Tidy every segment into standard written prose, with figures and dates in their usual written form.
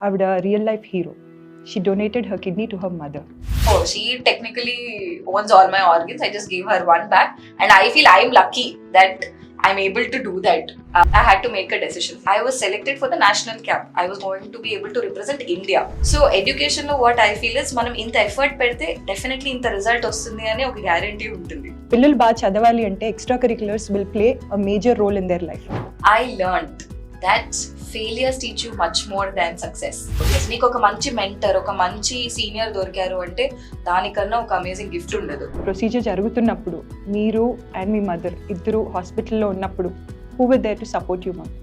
ఆవిడ real life hero. She donated her kidney to her mother. Oh, she technically owns all my organs. I just gave her one back, and I feel I'm lucky that I'm able to do that. I had to make a decision. I was selected for the national camp. I was going to be able to represent India. So education lo what I feel is manam inta effort pedte definitely inta result vastundi ani oka guarantee untundi. పిల్లలు బాగా చదవాలి అంటే extra curriculars will play a major role in their life. I learned that failures teach you much more than success. నీకు ఒక మంచి mentor, ఒక మంచి senior దొరికారు అంటే దానికన్నా ఒక అమేజింగ్ గిఫ్ట్ ఉండదు. ప్రొసీజర్ జరుగుతున్నప్పుడు మీరు అండ్ మీ మదర్ ఇద్దరు హాస్పిటల్లో ఉన్నప్పుడు who will there to support you ma'am?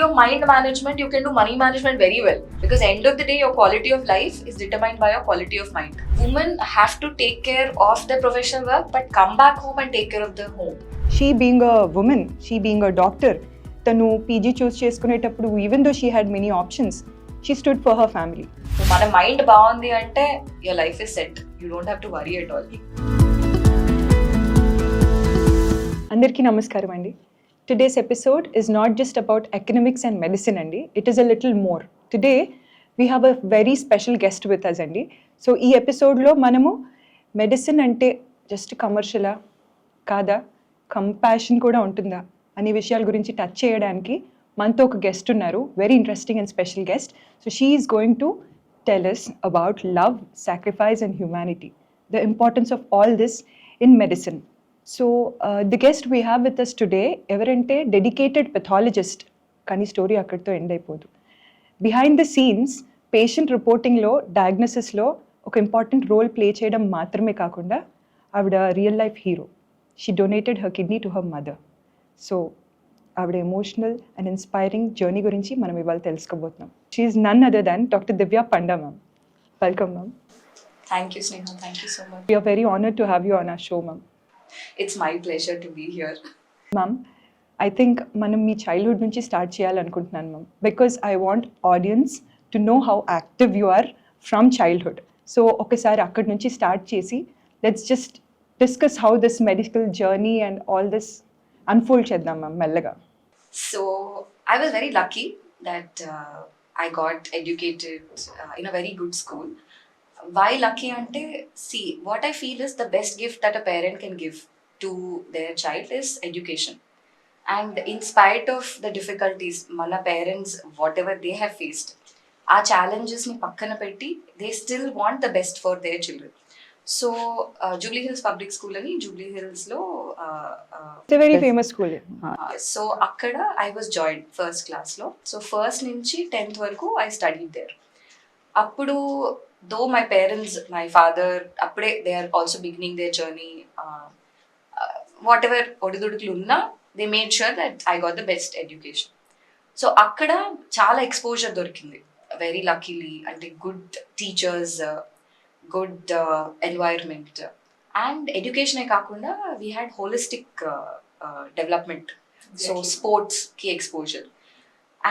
Your mind management, you can do money management very well, because end of the day your quality of life is determined by your quality of mind. Women have to take care of their professional work but come back home and take care of their home. She being a woman, she being a doctor, తను PG choose చేసుకునేటప్పుడు even though she had many options, she stood for her family. మన mind బాగుంది అంటే your life is set. You don't have to worry at all. అందరికీ నమస్కారం అండి. Today's episode is not just about academics and medicine andi, it is a little more. Today we have a very special guest with us andi. So ee episode lo manamu medicine ante just commercial ah kada compassion kuda untunda ani vishayal gurinchi touch cheyadaniki manto oka guest unnaru, very interesting and special guest. So she is going to tell us about love, sacrifice and humanity, the importance of all this in medicine. So the guest we have with us today everante dedicated pathologist, kani story akkadto end ayipodu. Behind the scenes patient reporting lo, diagnosis lo oka important role play cheyadam maatrame kaakunda avida real life hero. She donated her kidney to her mother. So avida emotional and inspiring journey gurinchi manam ivalu telusukobothunam. She is none other than Dr. Divya Panda ma'am. Welcome ma'am. Thank you Sneha, thank you so much. We are very honored to have you on our show ma'am. It's my pleasure to be here. Ma'am, I think మనం మీ childhood నుంచి start చేయాలనుకుంటున్నాను ma'am, because I want audience to know how active you are from childhood. So ఒకసారి అక్కడి నుంచి start చేసి let's just discuss how this medical journey and all this unfold చేద్దాం ma'am మెల్లగా. So I was very lucky that I got educated in a very good school. Why lucky ante, see, what I feel is the best gift that a parent can give to their child is education. And in spite of the difficulties mana parents whatever they have faced, our challenges ni pakkana petti, they still want the best for their children. So Jubilee Hills Public School ani Jubilee Hills lo it's a very famous school. so akkada I was joined first class lo. So first nunchi 10th varaku I studied there. Appudu though my parents, my father appude they are also beginning their journey, whatever odiduduklu unna, they made sure that I got the best education. So akkada chaala exposure dorikindi, very luckily, ante good teachers, good environment, and education e kaakunda we had holistic development. So sports ki exposure.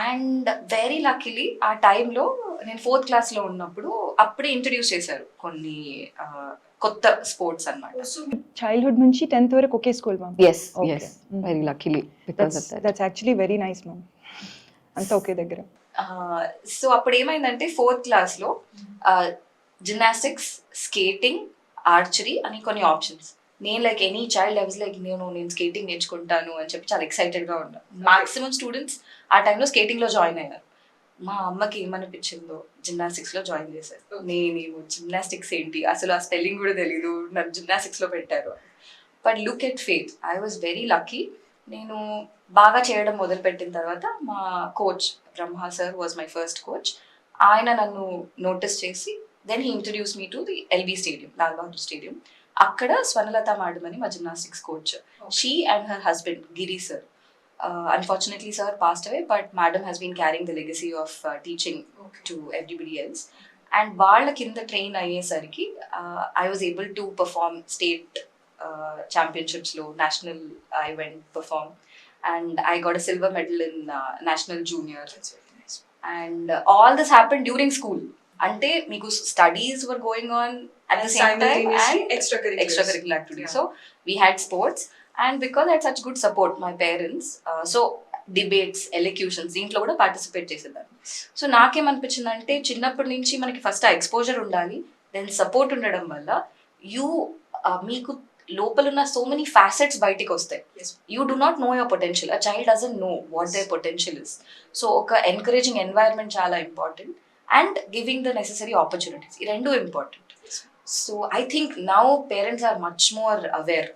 And very luckily ఆ టైంలో నేను 4th క్లాస్లో ఉన్నప్పుడు అప్పుడే introduce చేశారు కొన్ని కొత్త sports అన్నమాట. చైల్డ్హుడ్ నుంచి 10th వరకు ఒకే school ma'am? Yes, Okay. yes, very luckily because of that. That's actually very nice ma'am, అంతా ఒకే దగ్గర. సో అప్పుడు ఏమైందంటే 4th క్లాస్లో జిమ్నాస్టిక్స్, స్కేటింగ్, ఆర్చరీ అని కొన్ని ఆప్షన్స్. నేను like any child I was like నేను స్కేటింగ్ నేర్చుకుంటాను అని చెప్పి చాలా ఎక్సైటెడ్గా ఉన్నాను. మాక్సిమం స్టూడెంట్స్ ఆ టైంలో స్కేటింగ్లో జాయిన్ అయ్యారు. మా అమ్మకి ఏమనిపించిందో జిమ్నాస్టిక్స్లో జాయిన్ చేశారు. నేను జిమ్నాస్టిక్స్ ఏంటి, అసలు ఆ స్పెల్లింగ్ కూడా తెలీదు, నన్ను జిమ్నాస్టిక్స్లో పెట్టారు. But look at fate, I was very lucky. నేను బాగా చేయడం మొదలుపెట్టిన తర్వాత మా coach Brahma sir was my first coach. ఆయన నన్ను నోటీస్ చేసి then he introduce me to the LB stadium, Lal Bahadur stadium. అక్కడ స్వర్ణలత మేడం అని మా gymnastics coach, she and her husband Giri sir. Unfortunately sir passed away, but madam has been carrying the legacy of teaching to everybody else. And వాళ్ళ కింద train అయ్యేసరికి I was able to perform state championships లో, national I went perform, and I got a silver medal in national junior. And all this happened during school. అంటే మీకు studies were going on at the same time Simultaneously and extracurriculars. extracurricular activities. Yeah. So we had sports, and because I had such good support, my parents, so debates, elocutions దీంట్లో కూడా participate చేసేదాన్ని. So నాకేమనిపించిందంటే చిన్నప్పటి నుంచి మనకి first ఆ exposure ఉండాలి, then support ఉండడం వల్ల మీకు లోపల ఉన్న సో మెనీ ఫ్యాసెట్స్ బయటికి వస్తాయి. You do not know your potential, a child doesn't know what their potential is. So ఒక ఎన్కరేజింగ్ ఎన్వైరన్మెంట్ చాలా important, and giving the necessary opportunities, ఈ రెండు important. So I think now parents are much more aware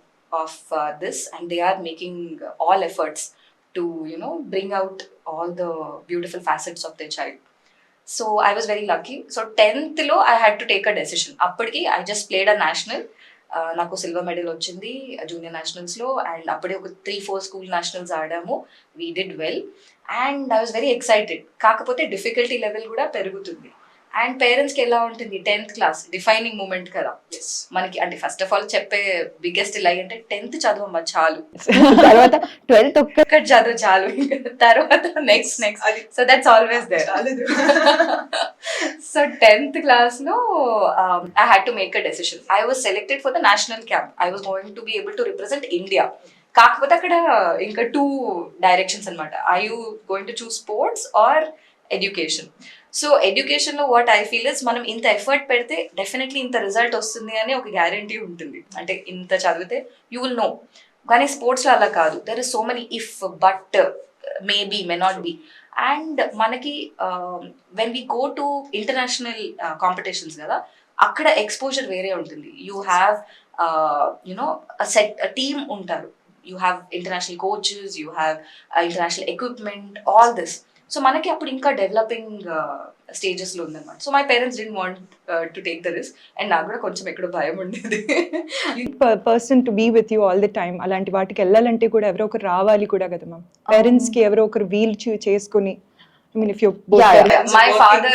of this, and they are making all efforts to bring out all the beautiful facets of their child. So I was very lucky. So 10th lo I had to take a decision. Appadiki I just played a national. నాకు silver medal వచ్చింది junior నేషనల్స్లో, and అప్పుడే ఒక 3-4 school nationals ఆడాము. We did well, and I was very excited. కాకపోతే difficulty level కూడా పెరుగుతుంది. And పేరెంట్స్కి ఎలా ఉంటుంది, 10th క్లాస్ డిఫైనింగ్ మూమెంట్ కదా మనకి. అంటే ఫస్ట్ ఆఫ్ ఆల్ చెప్పే బిగ్గెస్ట్ లై అంటే 10th చదువమ్మ చాలు, తర్వాత 12th ఒక్క చదువు చాలు, తర్వాత next. So that's always there. So 10th class లో I had to make a decision. I was selected for the national camp. I was going to be able to represent India. కాకపోతే అక్కడ ఇంకా 2 directions అనమాట. I you going to choose sports or education. So ఎడ్యుకేషన్లో what I feel is, మనం ఇంత effort పెడితే definitely ఇంత result వస్తుంది అని ఒక గ్యారంటీ ఉంటుంది. అంటే ఇంత చదివితే యూ విల్ నో. కానీ స్పోర్ట్స్లో అలా కాదు. There is so many if, but, maybe, may not be. And మనకి when we go to international competitions కదా, అక్కడ ఎక్స్పోజర్ వేరే ఉంటుంది. యూ హ్యావ్ టీమ్ ఉంటారు, you have international coaches, you have international equipment, all this. So మనకి అప్పుడు ఇంకా developing స్టేజెస్లో ఉందన్నమాట. So my parents didn't want to take the risk, and నాకు కూడా కొంచెం ఎక్కడో భయం ఉండేది. Person to be with you all the time. అలాంటి వాటికి వెళ్ళాలంటే కూడా ఎవరో ఒకరు రావాలి కూడా కదా మ్యామ్. పేరెంట్స్కి ఎవరో ఒకరు వీల్ చేసుకుని, I mean, if you're both parents. My father,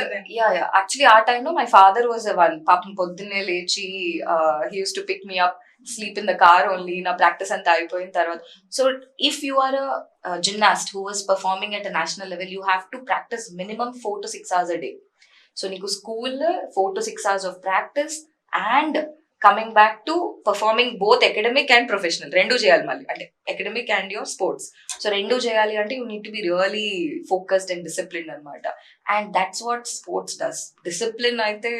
actually ఆ టైంలో మై ఫాదర్ వాజ్ వన్. పాపం పొద్దున్నే లేచి he used to pick me up, sleep in the car only. నా ప్రాక్టీస్ అంతా అయిపోయిన తర్వాత. So if you are a gymnast who was performing at a national level, you have to practice minimum 4 to 6 hours a day. So నీకు school 4 to 6 hours of practice and coming back to performing both academic and professional. రెండు చేయాలి మళ్ళీ, అంటే academic and your sports. So రెండు చేయాలి అంటే you need to be really focused and disciplined అనమాట. And that's what sports does. Discipline అయితే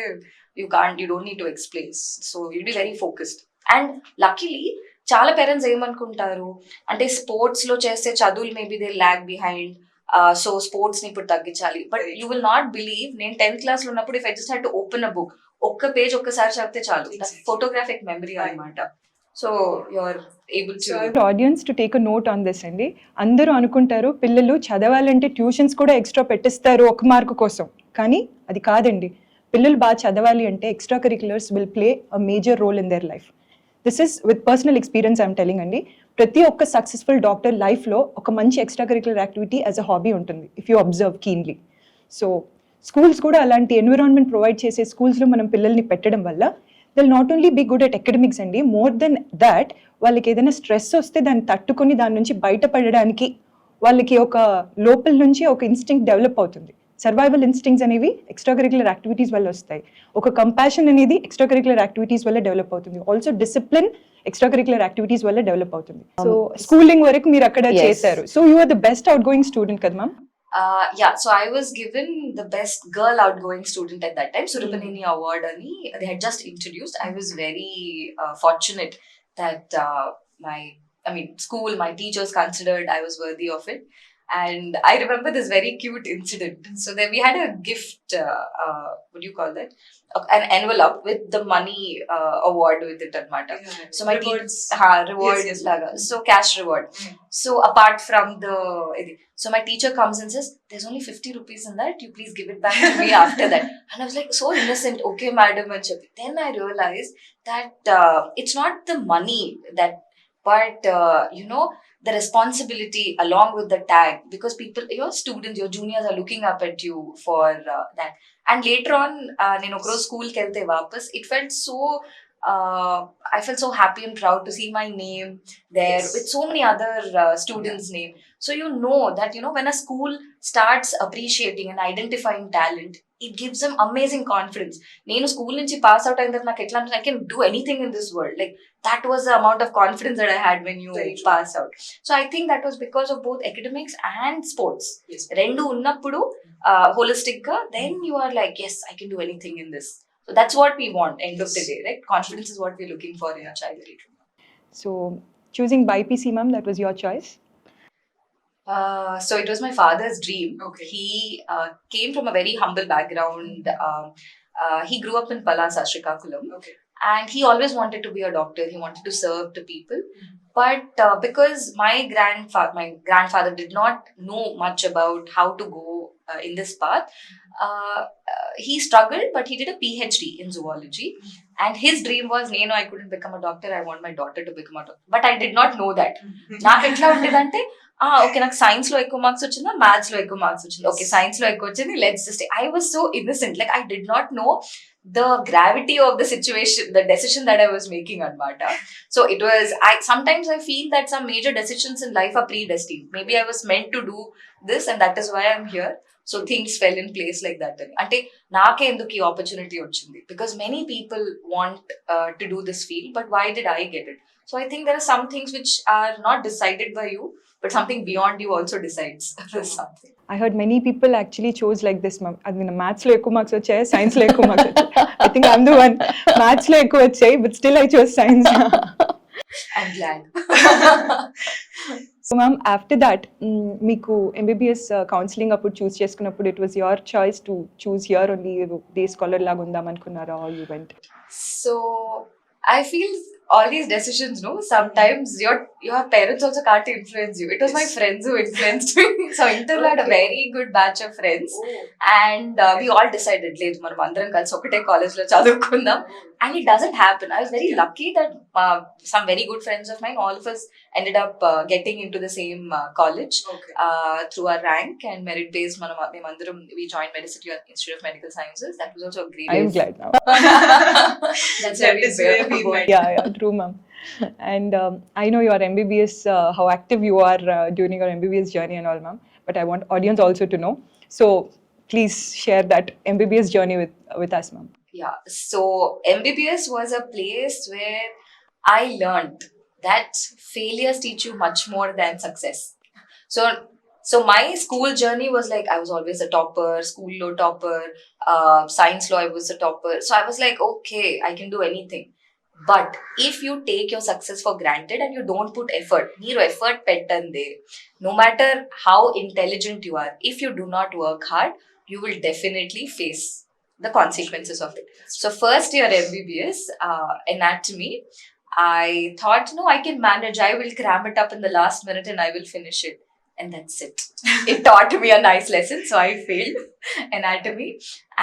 you don't need to explain. So you'll be very focused. And luckily చాలా parents ఏమనుకుంటారు అంటే sports లో చేస్తే చదువులు maybe they lag behind, so sports ని ఇప్పుడు తగ్గించాలి. But you will not believe, నేను 10th క్లాస్ లో ఉన్నప్పుడు if I just had to open a book, ఒక్క పేజ్ ఒక్కసారి చదివితే చాలు, ఫోటోగ్రాఫిక్ మెమరీ అనమాట. So you're able to audience to take a note on this అండి. అందరూ అనుకుంటారు పిల్లలు చదవాలంటే ట్యూషన్స్ కూడా ఎక్స్ట్రా పెట్టిస్తారు 1 మార్కు కోసం, కానీ అది కాదండి. పిల్లలు బాగా చదవాలి అంటే extra curriculars will play a major role in their life. This is with personal experience I'm telling అండి. ప్రతి ఒక్క సక్సెస్ఫుల్ డాక్టర్ లైఫ్లో ఒక మంచి extra curricular activity as a hobby ఉంటుంది, if you observe keenly. So schools కూడా అలాంటి environment provide చేసే స్కూల్స్లో మనం పిల్లల్ని పెట్టడం వల్ల they'll not only be good at academics అండి, మోర్ దెన్ దాట్ వాళ్ళకి ఏదైనా స్ట్రెస్ వస్తే దాన్ని తట్టుకొని దాని నుంచి బయటపడడానికి వాళ్ళకి ఒక లోపల నుంచి ఒక ఇన్స్టింక్ట్ డెవలప్ అవుతుంది. సర్వైవల్ ఇన్స్టింక్ట్స్ అనేవి ఎక్స్ట్రా కరిక్యులర్ యాక్టివిటీస్ వల్ల వస్తాయి. ఒక కంపాషన్ అనేది ఎక్స్ట్రా కరిక్యులర్ యాక్టివిటీస్ వల్ల డెవలప్ అవుతుంది. Also discipline extra curricular activities వల్ల డెవలప్ అవుతుంది. సో స్కూలింగ్ వరకు మీరు అక్కడ చేశారు. So you are the best out going student కదా ma'am? So I was given the best girl outgoing student at that time. Surupanini award ani they had just introduced. I was very fortunate that school, my teachers considered I was worthy of it. And I remember this very cute incident. So then we had a gift, what do you call that? An envelope with the money award with it anamata. So my rewards, rewards yes. Laga. So cash reward. So apart from so my teacher comes and says, there's only 50 rupees in that, you please give it back to me after that. And I was like so innocent, okay madam. And then I realized that it's not the money that, but the responsibility along with the tag, because people, your students, your juniors are looking up at you for that. And later on nenu okro school ki velte vapas, it felt so I felt so happy and proud to see my name there with so many other students' name. So you know that when a school starts appreciating and identifying talent, it gives them amazing confidence. నేను school నుంచి pass out అయిన తర్వాత నాకు ఎట్లా అంటే I can do anything in this world. Like that was the amount of confidence that I had when you pass out. So I think that was because of both academics and sports. రెండు ఉన్నప్పుడు holistic గా, then you are like, yes, I can do anything in this. So that's what we want end of the day, right? Confidence is what we're looking for in a child. So choosing Bi.PC, ma'am, that was your choice? So it was my father's dream. Okay. He came from a very humble background. He grew up in Palasa, Srikakulam. Okay. And he always wanted to be a doctor. He wanted to serve the people. But because my grandfather did not know much about how to go in this path, he struggled, but he did a PhD in zoology. And his dream was, no, I couldn't become a doctor. I want my daughter to become a doctor. But I did not know that. నాకు ఎట్లా ఉండేదంటే okay నాకు science లో ఎక్కువ marks వచ్చిందా, maths లో ఎక్కువ marks వచ్చింది, ఓకే సైన్స్ లో ఎక్కువ వచ్చింది, let's just I was so innocent. Like I did not know the gravity of the situation, the decision that I was making anmata. So it was, sometimes I feel that some major decisions in life are predestined. Maybe I was meant to do this and that is why I'm here. So things fell in place like that. Ante naake enduku ee opportunity ochindi because many people want to do this field, but why did I get it? So I think there are some things which are not decided by you, but something beyond you also decides something. I heard many people actually chose like this, ma'am. I mean, maths lo ekku marks vachayi, science lo ekku marks vachayi. I think I'm the one. Maths lo ekku vachayi, but still I chose science. I'm glad. So, ma'am, after that, మీకు MBBS counseling అప్పుడు choose చేసుకున్నప్పుడు it was your choice to choose here only day scholar లాగా ఉందాం అనుకున్నారా, or you went? So I feel all these decisions, no, sometimes your parents also can't influence you. It was my friends who influenced me. So Inter had a very good batch of friends, and we all decided, లేదు మనం అందరం కలిసి ఒకటే college లో చదువుకుందాం. And it doesn't happen. I was very lucky that some very good friends of mine, all of us ended up getting into the same college through our rank and merit based. We joined Medicity Institute of Medical Sciences. That was also a great. I am glad now. That's That is where we met. Yeah, true, ma'am. And I know your MBBS, how active you are during your MBBS journey and all, ma'am. But I want audience also to know. So please share that MBBS journey with us, ma'am. Yeah, so MBBS was a place where I learned that failures teach you much more than success. So my school journey was like, I was always a topper, school low topper, science law I was a topper. So I was like, okay, I can do anything. But if you take your success for granted and you don't put effort, neero effort pettande, no matter how intelligent you are, if you do not work hard, you will definitely face the consequences of it. So first year MBBS, anatomy, I thought, no, I can manage. I will cram it up in the last minute and I will finish it. And that's it. It taught me a nice lesson. So I failed anatomy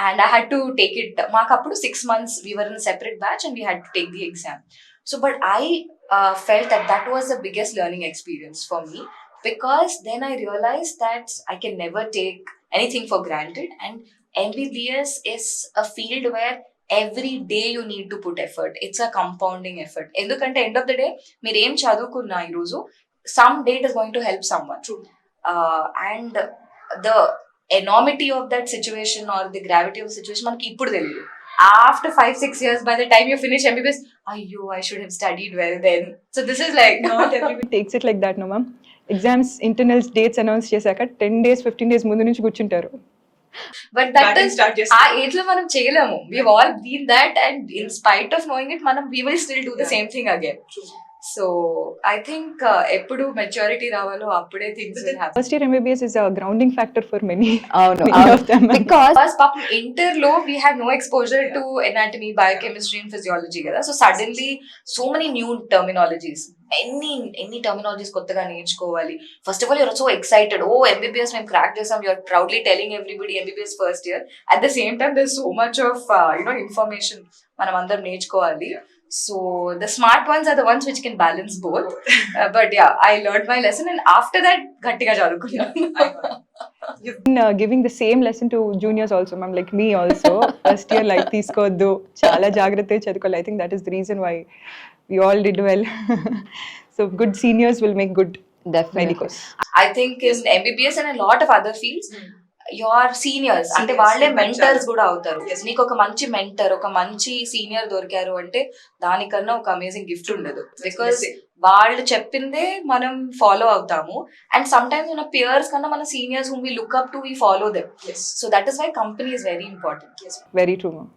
and I had to take it. Maakappudu 6 months we were in a separate batch and we had to take the exam. So but I felt that was the biggest learning experience for me, because then I realized that I can never take anything for granted, and MBBS is a field where every day you need to put effort. It's a compounding effort. Endukante end of the day meer em chadukunna ee roju some day it is going to help someone. True. And the enormity of that situation or the gravity of the situation manaki ippudu teliyadu. After 5-6 years, by the time you finish MBBS, I should have studied well then. So this is like Not everybody takes it like that, no, ma'am. Exams, internals, dates announce చేశాక 10 days, 15 days ముందు నుంచి కూర్చుంటారు. but that Batting is start ఆ చేస్తాం. Age లో మనం చేయలేము. We've all been that, and in spite of knowing it, we will still do the same thing again. True. So I think ఎప్పుడు మెచ్యూరిటీ రావాలో అప్పుడే things will happen. First year MBBS is a grounding factor for many అవును of them. Because First, inter low, we had no exposure to anatomy, biochemistry, and physiology. So suddenly, so many new terminologies. Any terminologies kottaga నేర్చుకోవాలి. First of all, you're so excited. Oh, MBBS మేము crack చేసాం. You're proudly telling everybody MBBS first year. At the same time, there's so much of information మనం అందరం నేర్చుకోవాలి. So the smart ones are the ones which can balance both. But yeah, I learned my lesson, and after that, gattiga chadukunnanu. You've been giving the same lesson to juniors also, ma'am, like me also. First year light తీసుకోవద్దు, చాలా జాగ్రత్తగా చదువుకోవాలి. I think that is the reason why we all did well. So good seniors will make good Definitely. medicos. I think in MBBS and a lot of other fields, your seniors అంటే వాళ్ళే mentors కూడా అవుతారు. నీకు ఒక మంచి mentor, ఒక మంచి senior దొరికారు అంటే దానికన్నా ఒక అమేజింగ్ గిఫ్ట్ ఉండదు. బికాస్ వాళ్ళు చెప్పిందే మనం ఫాలో అవుతాము. అండ్ సమ్ టైమ్స్ మన పియర్స్ కన్నా మన seniors whom we look up to, we follow them. So that is why company is very important. Very true, ma'am.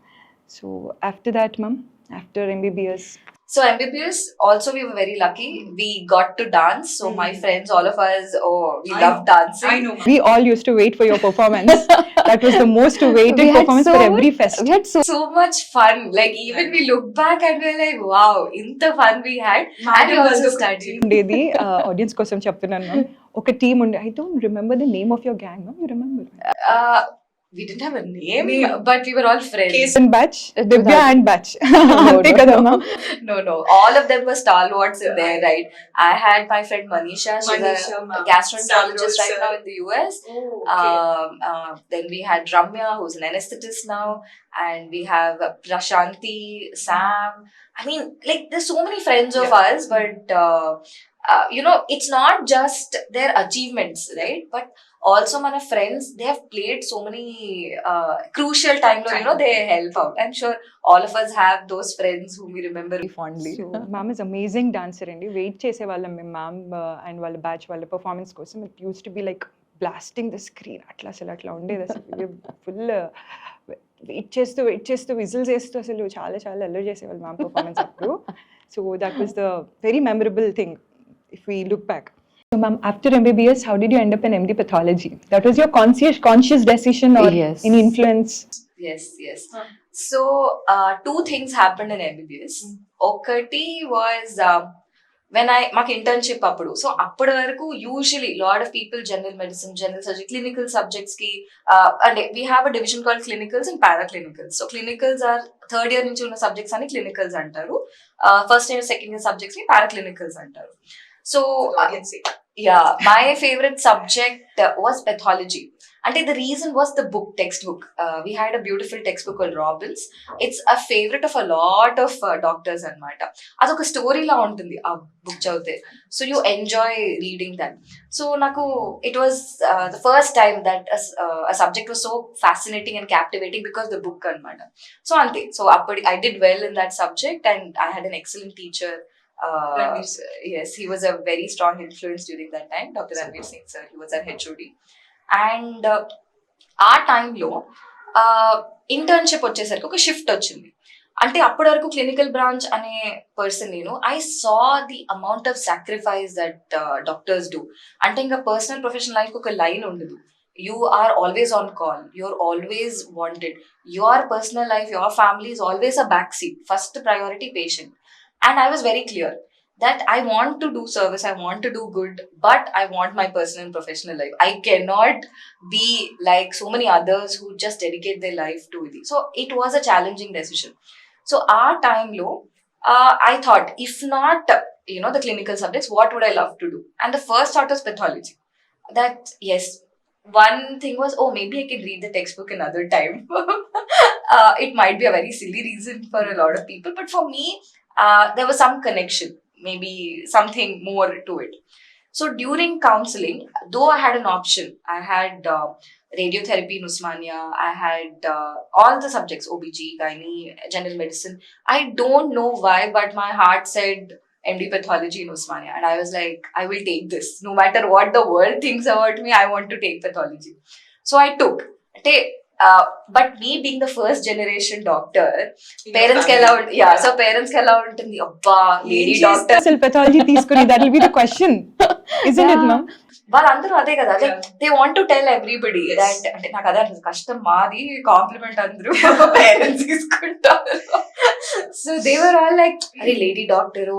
So after that, ma'am, after MBBS, So MBBS, also we were very lucky. We got to dance. So my friends, all of us, we love dancing. I know. we all used to wait for your performance. That was the most awaited We had performance so for every fest. We had So much fun. Like even we look back and we're like, wow, inta fun we had. And we also studied. ఉండేది audience కోసం చెప్తున్నాను ma'am. ఒక team ఉండే, I don't remember the name of your gang, ma'am. You remember? We didn't have a name, but we were all friends. And batch, Divya and batch, అంతే కదా ma'am? No. All of them were stalwarts in there, right? I had my friend Manisha. She's a ma'am. gastroenterologist right Sir. now in the US. Oh, okay. Then we had Ramya, who's an anesthetist now. And we have Prashanti, Sam. I mean, like, there's so many friends of us, but it's not just their achievements, right? But also my friends, they have played so many crucial times, they help out. I'm sure all of us have those friends whom we remember very fondly. So ma'am is amazing dancer అండి. Wait చేసేవాళ్ళం మేము ma'am and వాళ్ళ batch వాళ్ళ performance కోసం. It use to be like blasting the screen, అట్లా ఉండేది అసలు. Full wait చేస్తూ విజిల్స్ వేస్తూ అసలు చాలా అల్లరి చేసేవాళ్ళు మ్యామ్ పర్ఫార్మెన్స్ అప్పుడు. So that was the very memorable thing if we look back. So ma'am, after MBBS, how did you end up in MD Pathology? That was your conscious decision, or Yes. any influence? Yes. So, two things happened in MBBS. Okati was when మాకు internship అప్పుడు. So అప్పటి వరకు usually lot of people general medicine, general surgery, clinical subjects కి అంటే we have a division called clinicals and paraclinicals. So clinicals are third year నుంచి ఉన్న subjects అని క్లినికల్స్ అంటారు. First year second year subjects ని పారాక్లినికల్స్ అంటారు. So yeah, my favorite subject was pathology. And the reason was the textbook. We had a beautiful textbook called Robbins. It's a favorite of a lot of doctors anamata. Adoka story la untundi aa book chavute. So you enjoy reading that. So naku it was the first time that a subject was so fascinating and captivating because the book anamata. So ante. So I did well in that subject, and I had an excellent teacher. Yes, he was a very strong influence during that time, Dr. Ranveer Singh sir. He was our HOD. And ఆ టైంలో internship వచ్చేసరికి ఒక shift వచ్చింది. అంటే అప్పటి వరకు clinical branch అనే person I saw the amount of sacrifice that doctors do. అంటే ఇంకా పర్సనల్ ప్రొఫెషనల్ లైఫ్ ఒక లైన్ ఉండదు. You are always on call. You're always wanted. Your personal life, your family is always a backseat. First priority patient. And I was very clear that I want to do service, I want to do good, but I want my personal and professional life. I cannot be like so many others who just dedicate their life to it. So it was a challenging decision. So our time low, I thought, if not, the clinical subjects, what would I love to do? And the first thought was pathology. That, yes, one thing was, maybe I can read the textbook another time. It might be a very silly reason for a lot of people, but for me, there was some connection, maybe something more to it. So during counseling, though I had an option, I had radiotherapy in Osmania, I had all the subjects, OBG, gynae, general medicine. I don't know why, but my heart said MD Pathology in Osmania, and I was like, I will take this. No matter what the world thinks about me, I want to take pathology. So I took. But me being the first generation doctor, parents కి ఎలా ఉంటుంది? So parents కి ఎలా ఉంటుంది? అబ్బా, lady doctor అసలు pathology తీసుకుని, that will be the question, isn't it ma'am? వాళ్ళందరూ అదే కదా, they want to tell everybody that. అంటే నాకు అదే అనిపిస్తుంది, కష్టం మాది, కాంప్లిమెంట్ అందరూ పేరెంట్స్ తీసుకుంటారు. So they were all like, అరే lady doctor,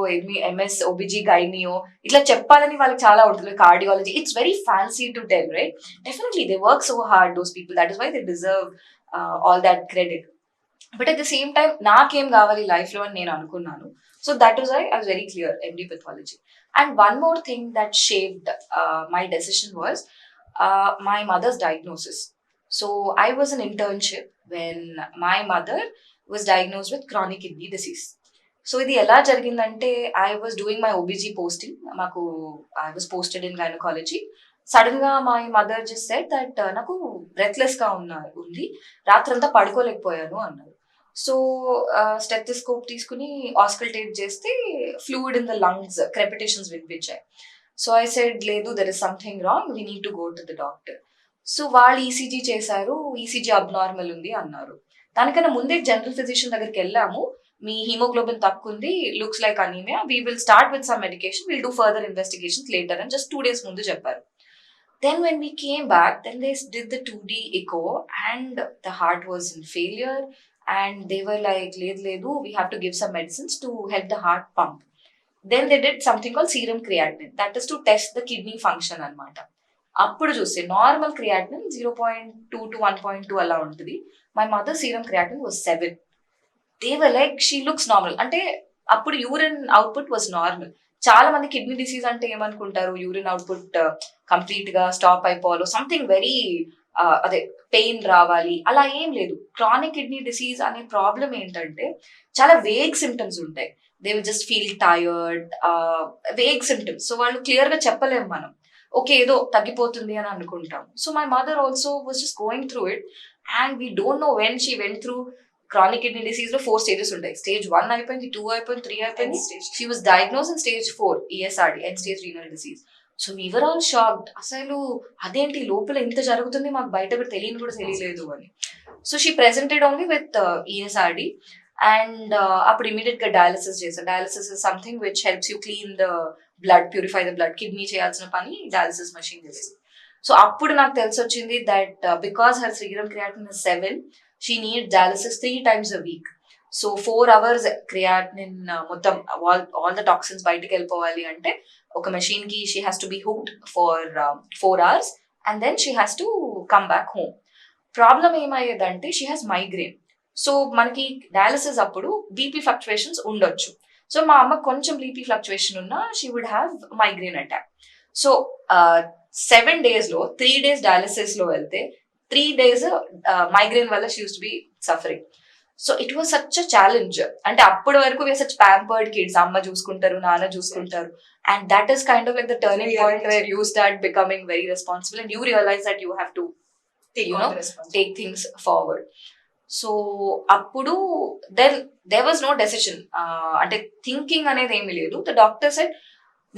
MS OBG gynae ఇట్లా చెప్పాలని వాళ్ళకి చాలా ఉంటుంది. Cardiology, it's very fancy to tell, right? Definitely they work so hard, those people. That is why they deserve all that credit. But at the same time నాకేం కావాలి లైఫ్లో అని నేను అనుకున్నాను. So that was I was very clear MD pathology. And one more thing that shaped my decision was my mother's diagnosis. So I was in internship when my mother was diagnosed with chronic kidney disease. So ఇది ఎలా జరిగిందంటే I was doing my OBG posting. మాకు I was posted in gynaecology. Sudden గా my mother just said that నాకు breathless గా ఉంది, రాత్రంతా పడుకోలేకపోయాను అన్నారు. సో స్టెథోస్కోప్ తీసుకుని ఆస్కల్టేట్ చేస్తే fluid in the lungs, crepitations వినిపించాయి. సో ఐ సెడ్ లేదు, there is something wrong, we need to go to the doctor. So వాళ్ళు ఈసీజీ చేశారు, ఈసీజీ అబ్నార్మల్ ఉంది అన్నారు. దానికన్నా ముందే జనరల్ ఫిజిషియన్ దగ్గరికి వెళ్ళాము, మీ హీమోగ్లోబిన్ తక్కువ ఉంది, looks like anaemia, we will start with some medication, will do further investigations later అని జస్ట్ 2 days ముందు చెప్పారు. Then when we came back, then they did the 2D echo and the heart was in failure, and they were like, ledu, we have to give some medicines to help the heart pump. Then they did something called serum creatinine, that is to test the kidney function anamata. అప్పుడు చూస్తే normal creatinine 0.2 to 1.2 అలా ఉంటుంది. My mother serum creatinine was 7. They were like she looks normal. అంటే అప్పుడు urine output was normal. చాలా మంది kidney disease అంటే ఏమనుకుంటారు, యూరిన్ అవుట్పుట్ కంప్లీట్ గా స్టాప్ అయిపోవాలి, సంథింగ్ వెరీ అదే పెయిన్ రావాలి, అలా ఏం లేదు. క్రానిక్ కిడ్నీ డిసీజ్ అనే ప్రాబ్లం ఏంటంటే చాలా వేగ్ సిమ్టమ్స్ ఉంటాయి. They will just feel tired, vague symptoms. So వాళ్ళు క్లియర్ గా చెప్పలేము మనం, ఓకే ఏదో తగ్గిపోతుంది అని అనుకుంటాం. So my mother also was just going through it, and we don't know when she went through. Chronic kidney disease లో 4 stages ఉంటాయి. స్టేజ్ 1 అయిపోయింది, 2 అయిపోయింది, 3 అయిపోయింది. She was diagnose in stage 4 ESRD, end stage renal disease. So we were all shocked, అసలు అదేంటి లోపల ఇంత జరుగుతుంది, మాకు బయట కూడా తెలియని కూడా తెలియలేదు అని. So she presented only with ESRD, and అప్పుడు ఇమీడియట్ గా డయాలిసిస్ చేశారు. Dialysis is something which helps you clean the blood, purify the blood. Kidney చేయాల్సిన పని డయాలిసిస్ మషిన్ చేస్తుంది. సో అప్పుడు నాకు తెలిసి వచ్చింది that because her serum creatinine is 7, she need dialysis 3 times a week. So 4 hours creatinine మొత్తం all the toxins బయటికి వెళ్ళిపోవాలి అంటే ఒక మెషిన్ కి she has to be hooked for 4 hours and then she has to come back home. Problem ఏమయ్యేదంటే she has migraine. So మనకి dialysis అప్పుడు BP fluctuations ఉండొచ్చు. సో మా అమ్మ కొంచెం బీపీ ఫ్లక్చువేషన్ ఉన్నా she would have migraine attack. So 7 days లో 3 days dialysis లో వెళ్తే 3 days మైగ్రేన్ వల్ల she use to be suffering. So it was such a challenge. అంటే అప్పటి వరకు వీఆర్ సచ్ ప్యాంపర్డ్ కిడ్స్, అమ్మ చూసుకుంటారు, నాన్న చూసుకుంటారు, and that is kind of like the turning point where you start becoming very responsible and you realise that you have to take things forward. So అప్పుడు there was no decision, అంటే thinking అనేది ఏమీ లేదు. The doctor said,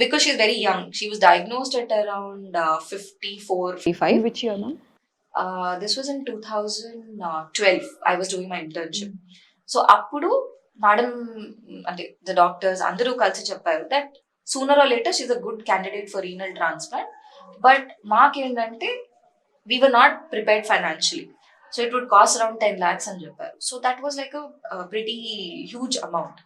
because she's very young, she was diagnosed at around 54, 55. Which year, ma'am? This was in 2012. I was doing my internship. So అప్పుడు madam అంటే the doctors అందరూ కలిసి చెప్పారు that sooner or later she's a good candidate for renal transplant. But మాకేంటంటే we were not prepared financially, so it would cost around 10 lakhs అని చెప్పారు. So that was like a pretty huge amount.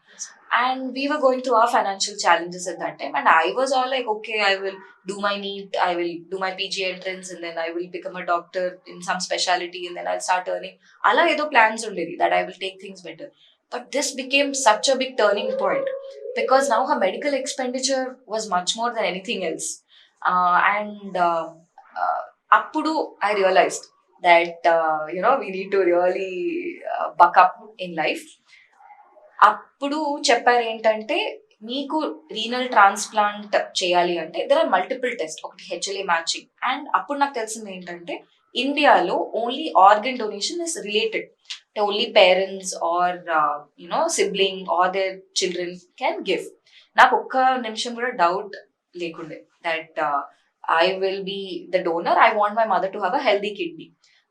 And we were going through our financial challenges at that time, and I was all like, okay, I will do my NEET, I will do my PG entrance, and then I will become a doctor in some specialty, and then I'll start earning. Alla edo plans undedi that I will take things better. But this became such a big turning point because now her medical expenditure was much more than anything else. Appudu I realized that we need to really buck up in life. అప్పుడు చెప్పారు ఏంటంటే మీకు renal transplant చేయాలి అంటే there are multiple test, ఒకటి HLA matching. And అప్పుడు నాకు తెలిసింది ఏంటంటే ఇండియాలో only organ donation is related, అంటే only parents or sibling or their children can give. నాకు ఒక్క నిమిషం కూడా డౌట్ లేకుండే that I will be the donor, I want my mother to have a healthy kidney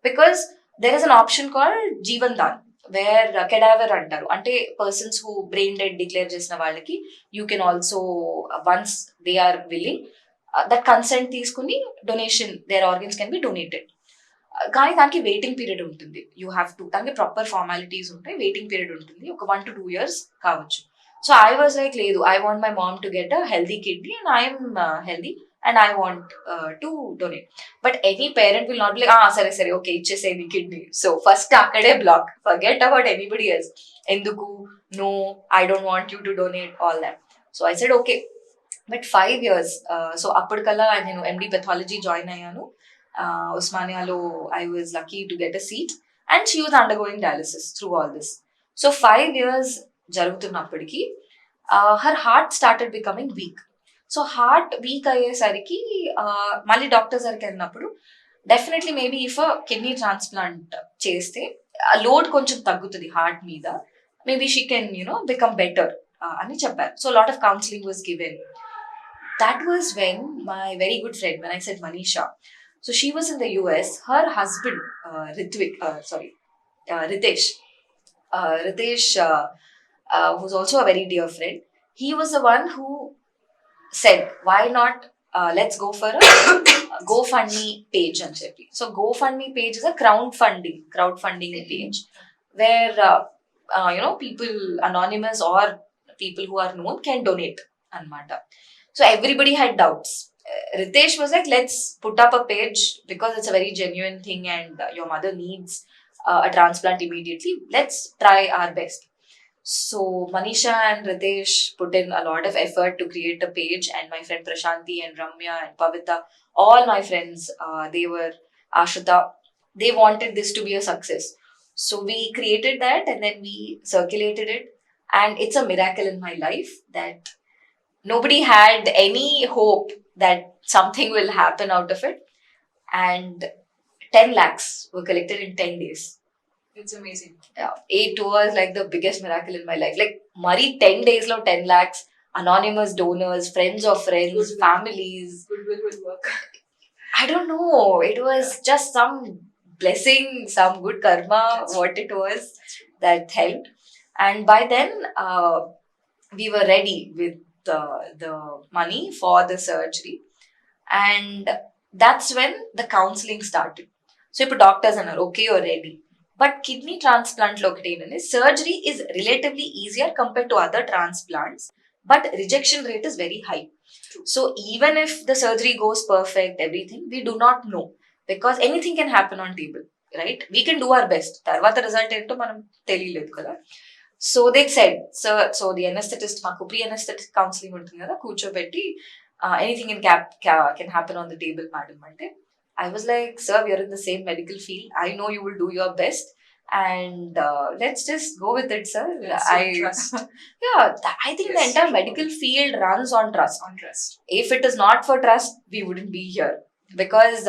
because there is an option called Jeevan Daan where cadaver అంటారు. అంటే persons who brain dead declare చేసిన వాళ్ళకి you can also once they are willing that consent తీసుకుని donation their organs can be donated. కానీ దానికి waiting period ఉంటుంది, you have to, దానికి proper formalities ఉంటాయి, వెయిటింగ్ పీరియడ్ ఉంటుంది, ఒక 1 to 2 years కావచ్చు. సో ఐ వాజ్ లైక్ లేదు, I want my mom to get a healthy kidney and I'm healthy and I want to donate. But any parent will not be like, సరే okay, ఇచ్చేసే నీ kidney. So first అక్కడే block. Forget about anybody else. ఎందుకు? No, I don't want you to donate, all that. So I said okay. But 5 years, so అప్పటికల్లా నేను MD Pathology join అయ్యాను. Osmanialo, I was lucky to get a seat, and she was undergoing dialysis through all this. So 5 years జరుగుతున్నప్పటికీ her heart started becoming weak. So heart weak అయ్యేసరికి మళ్ళీ doctor దగ్గరికి వెళ్ళినప్పుడు definitely maybe if kidney transplant చేస్తే load కొంచెం తగ్గుతుంది heart మీద, maybe she can become better అని చెప్పారు. So lot of counselling was given. That was when my very good friend, when I said Manisha, so she was in the US. Her husband, Ritesh, who's also a very dear friend, he was the one who said, why not let's go for a GoFundMe page and చెప్పి. So GoFundMe page is a crowdfunding page where people anonymous or people who are known can donate anamata. So everybody had doubts. Ritesh was like, let's put up a page because it's a very genuine thing and your mother needs a transplant immediately. Let's try our best. So Manisha and Ritesh put in a lot of effort to create a page, and my friend Prashanti and Ramya and Pavita, all my friends, they were Ashrita, they wanted this to be a success. So we created that and then we circulated it, and it's a miracle in my life that nobody had any hope that something will happen out of it, and 10 lakhs were collected in 10 days. It's amazing. Yeah, it was like the biggest miracle in my life. Like Mari 10 days lo 10 lakhs, anonymous donors, friends of friends, Goodwill. families. Goodwill will work. I don't know. It was just some blessing, some good karma, what it was that helped. And by then, we were ready with the money for the surgery. And that's when the counseling started. So if doctors are okay, you're ready. But kidney transplant located surgery is relatively easier compared to other transplants, but rejection rate is very high. True. So even if the surgery goes perfect, everything, we do not know because anything can happen on table, right? We can do our best. Tarvata result ento manam teliyaledu kada. So they said, so the anesthetist, maku pre-anesthetic counseling untundi kada, కూర్చోబెట్టి anything can happen on the table, madam ante. I was like, sir, we are in the same medical field. I know you will do your best. And let's just go with it, sir. Trust. Yeah, I think Yes, the entire true. medical field runs on trust. On trust. If it is not for trust, we wouldn't be here. Because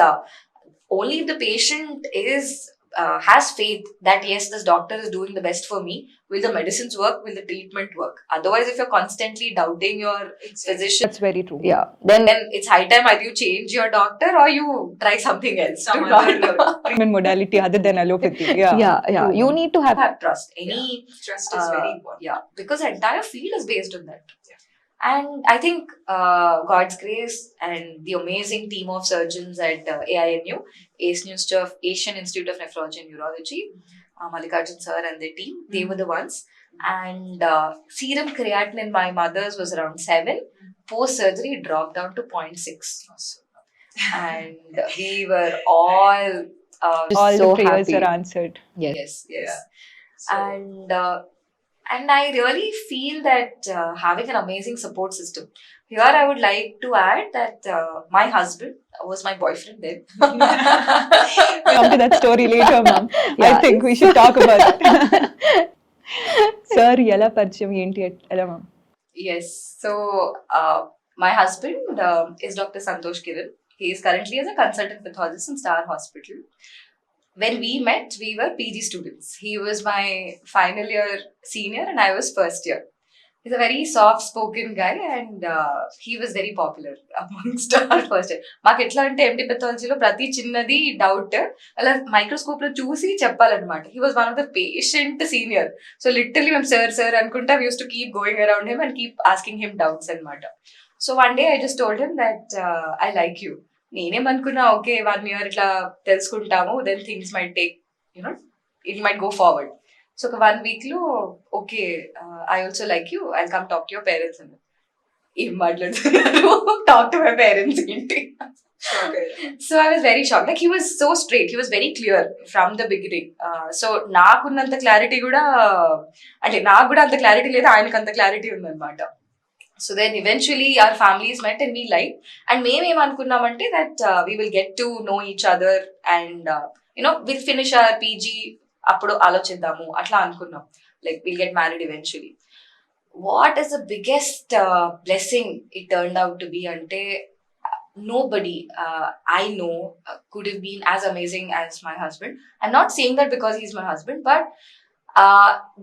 only if the patient has faith that yes, this doctor is doing the best for me, will the medicines work, will the treatment work. Otherwise, if you're constantly doubting your physician, That's very true. Yeah. Then then it's high time either you change your doctor or you try something else. Some Do not other treatment modality other than allopathy. yeah. True. You need to have have trust. Trust is very important. Yeah, because the entire field is based on that. Yeah. And I think God's grace and the amazing team of surgeons at AIMU, Asian Institute of Nephrology and Urology, Mallikarjun sir and their team, they were the ones. And serum creatinine in my mother's was around 7. Post-surgery, it dropped down to 0.6. And we were all All so the prayers happy. are answered. yes. yes. So, And I really feel that having an amazing support system. Here I would like to add that my husband was my boyfriend then. come to that story later, ma'am. I Yeah. think we should talk about it. Sir, ఎలా పరిచయం ఏంటి ఎలా ma'am? Yes. So my husband is Dr. Santosh Kiran. He is currently as a consultant pathologist in Star Hospital. When we met, we were PG students. He was my final year senior and I was first year. He's a very soft-spoken guy and he was very popular amongst our first year. మాకు ఎట్లా అంటే ఎండి పెథాలజీలో ప్రతి చిన్నది doubt అలా microscope లో చూసి చెప్పాలన్నమాట. He was one of the patient senior. So literally మేము సార్ అనుకుంటా we use to keep going around him and keep asking him doubts అనమాట. So one day I just told him that I like you. నేనేమనుకున్నా okay 1 year ఇట్లా తెలుసుకుంటాము, then things might take it might go forward. So ఒక 1 week లో okay I also like you, I come talk to your parents and ఏం మాట్లాడుతున్నారు, talk to my parents ఏంటి. So I was very shocked. Like he was so straight. He was very clear from the beginning. So నాకున్నంత clarity కూడా అంటే నాకు కూడా అంత clarity లేదు, ఆయనకు అంత క్లారిటీ ఉందన్నమాట. So then eventually our families met and we liked. And మేమేమనుకున్నామంటే that we will get to know each other and we'll finish our PG అప్పుడు ఆలోచిద్దాము అట్లా అనుకున్నాం. Like we'll get married eventually. What is the biggest blessing it turned out to be ante nobody I know could have been as amazing as my husband. I'm not saying that because he's my husband, but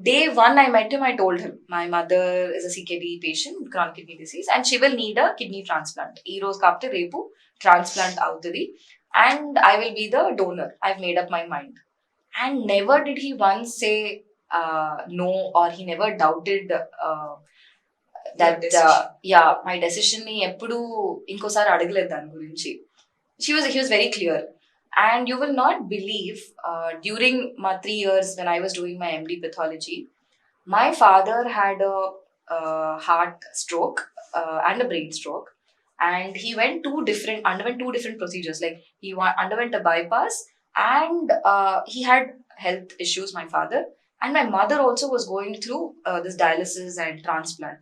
day one I met him, I told him my mother is a CKD patient, chronic kidney disease, and she will need a kidney transplant. Ee roju kaapte repu transplant avutadi and I will be the donor. I've made up my mind. And never did he once say no, or he never doubted that my decision ni eppudu inkosari adagaledu dan gurinchi. He was very clear. And you will not believe, during my 3 years when I was doing my MD pathology, my father had a heart stroke and a brain stroke, and he underwent two different procedures. Like he underwent a bypass, and he had health issues, my father, and my mother also was going through this dialysis and transplant.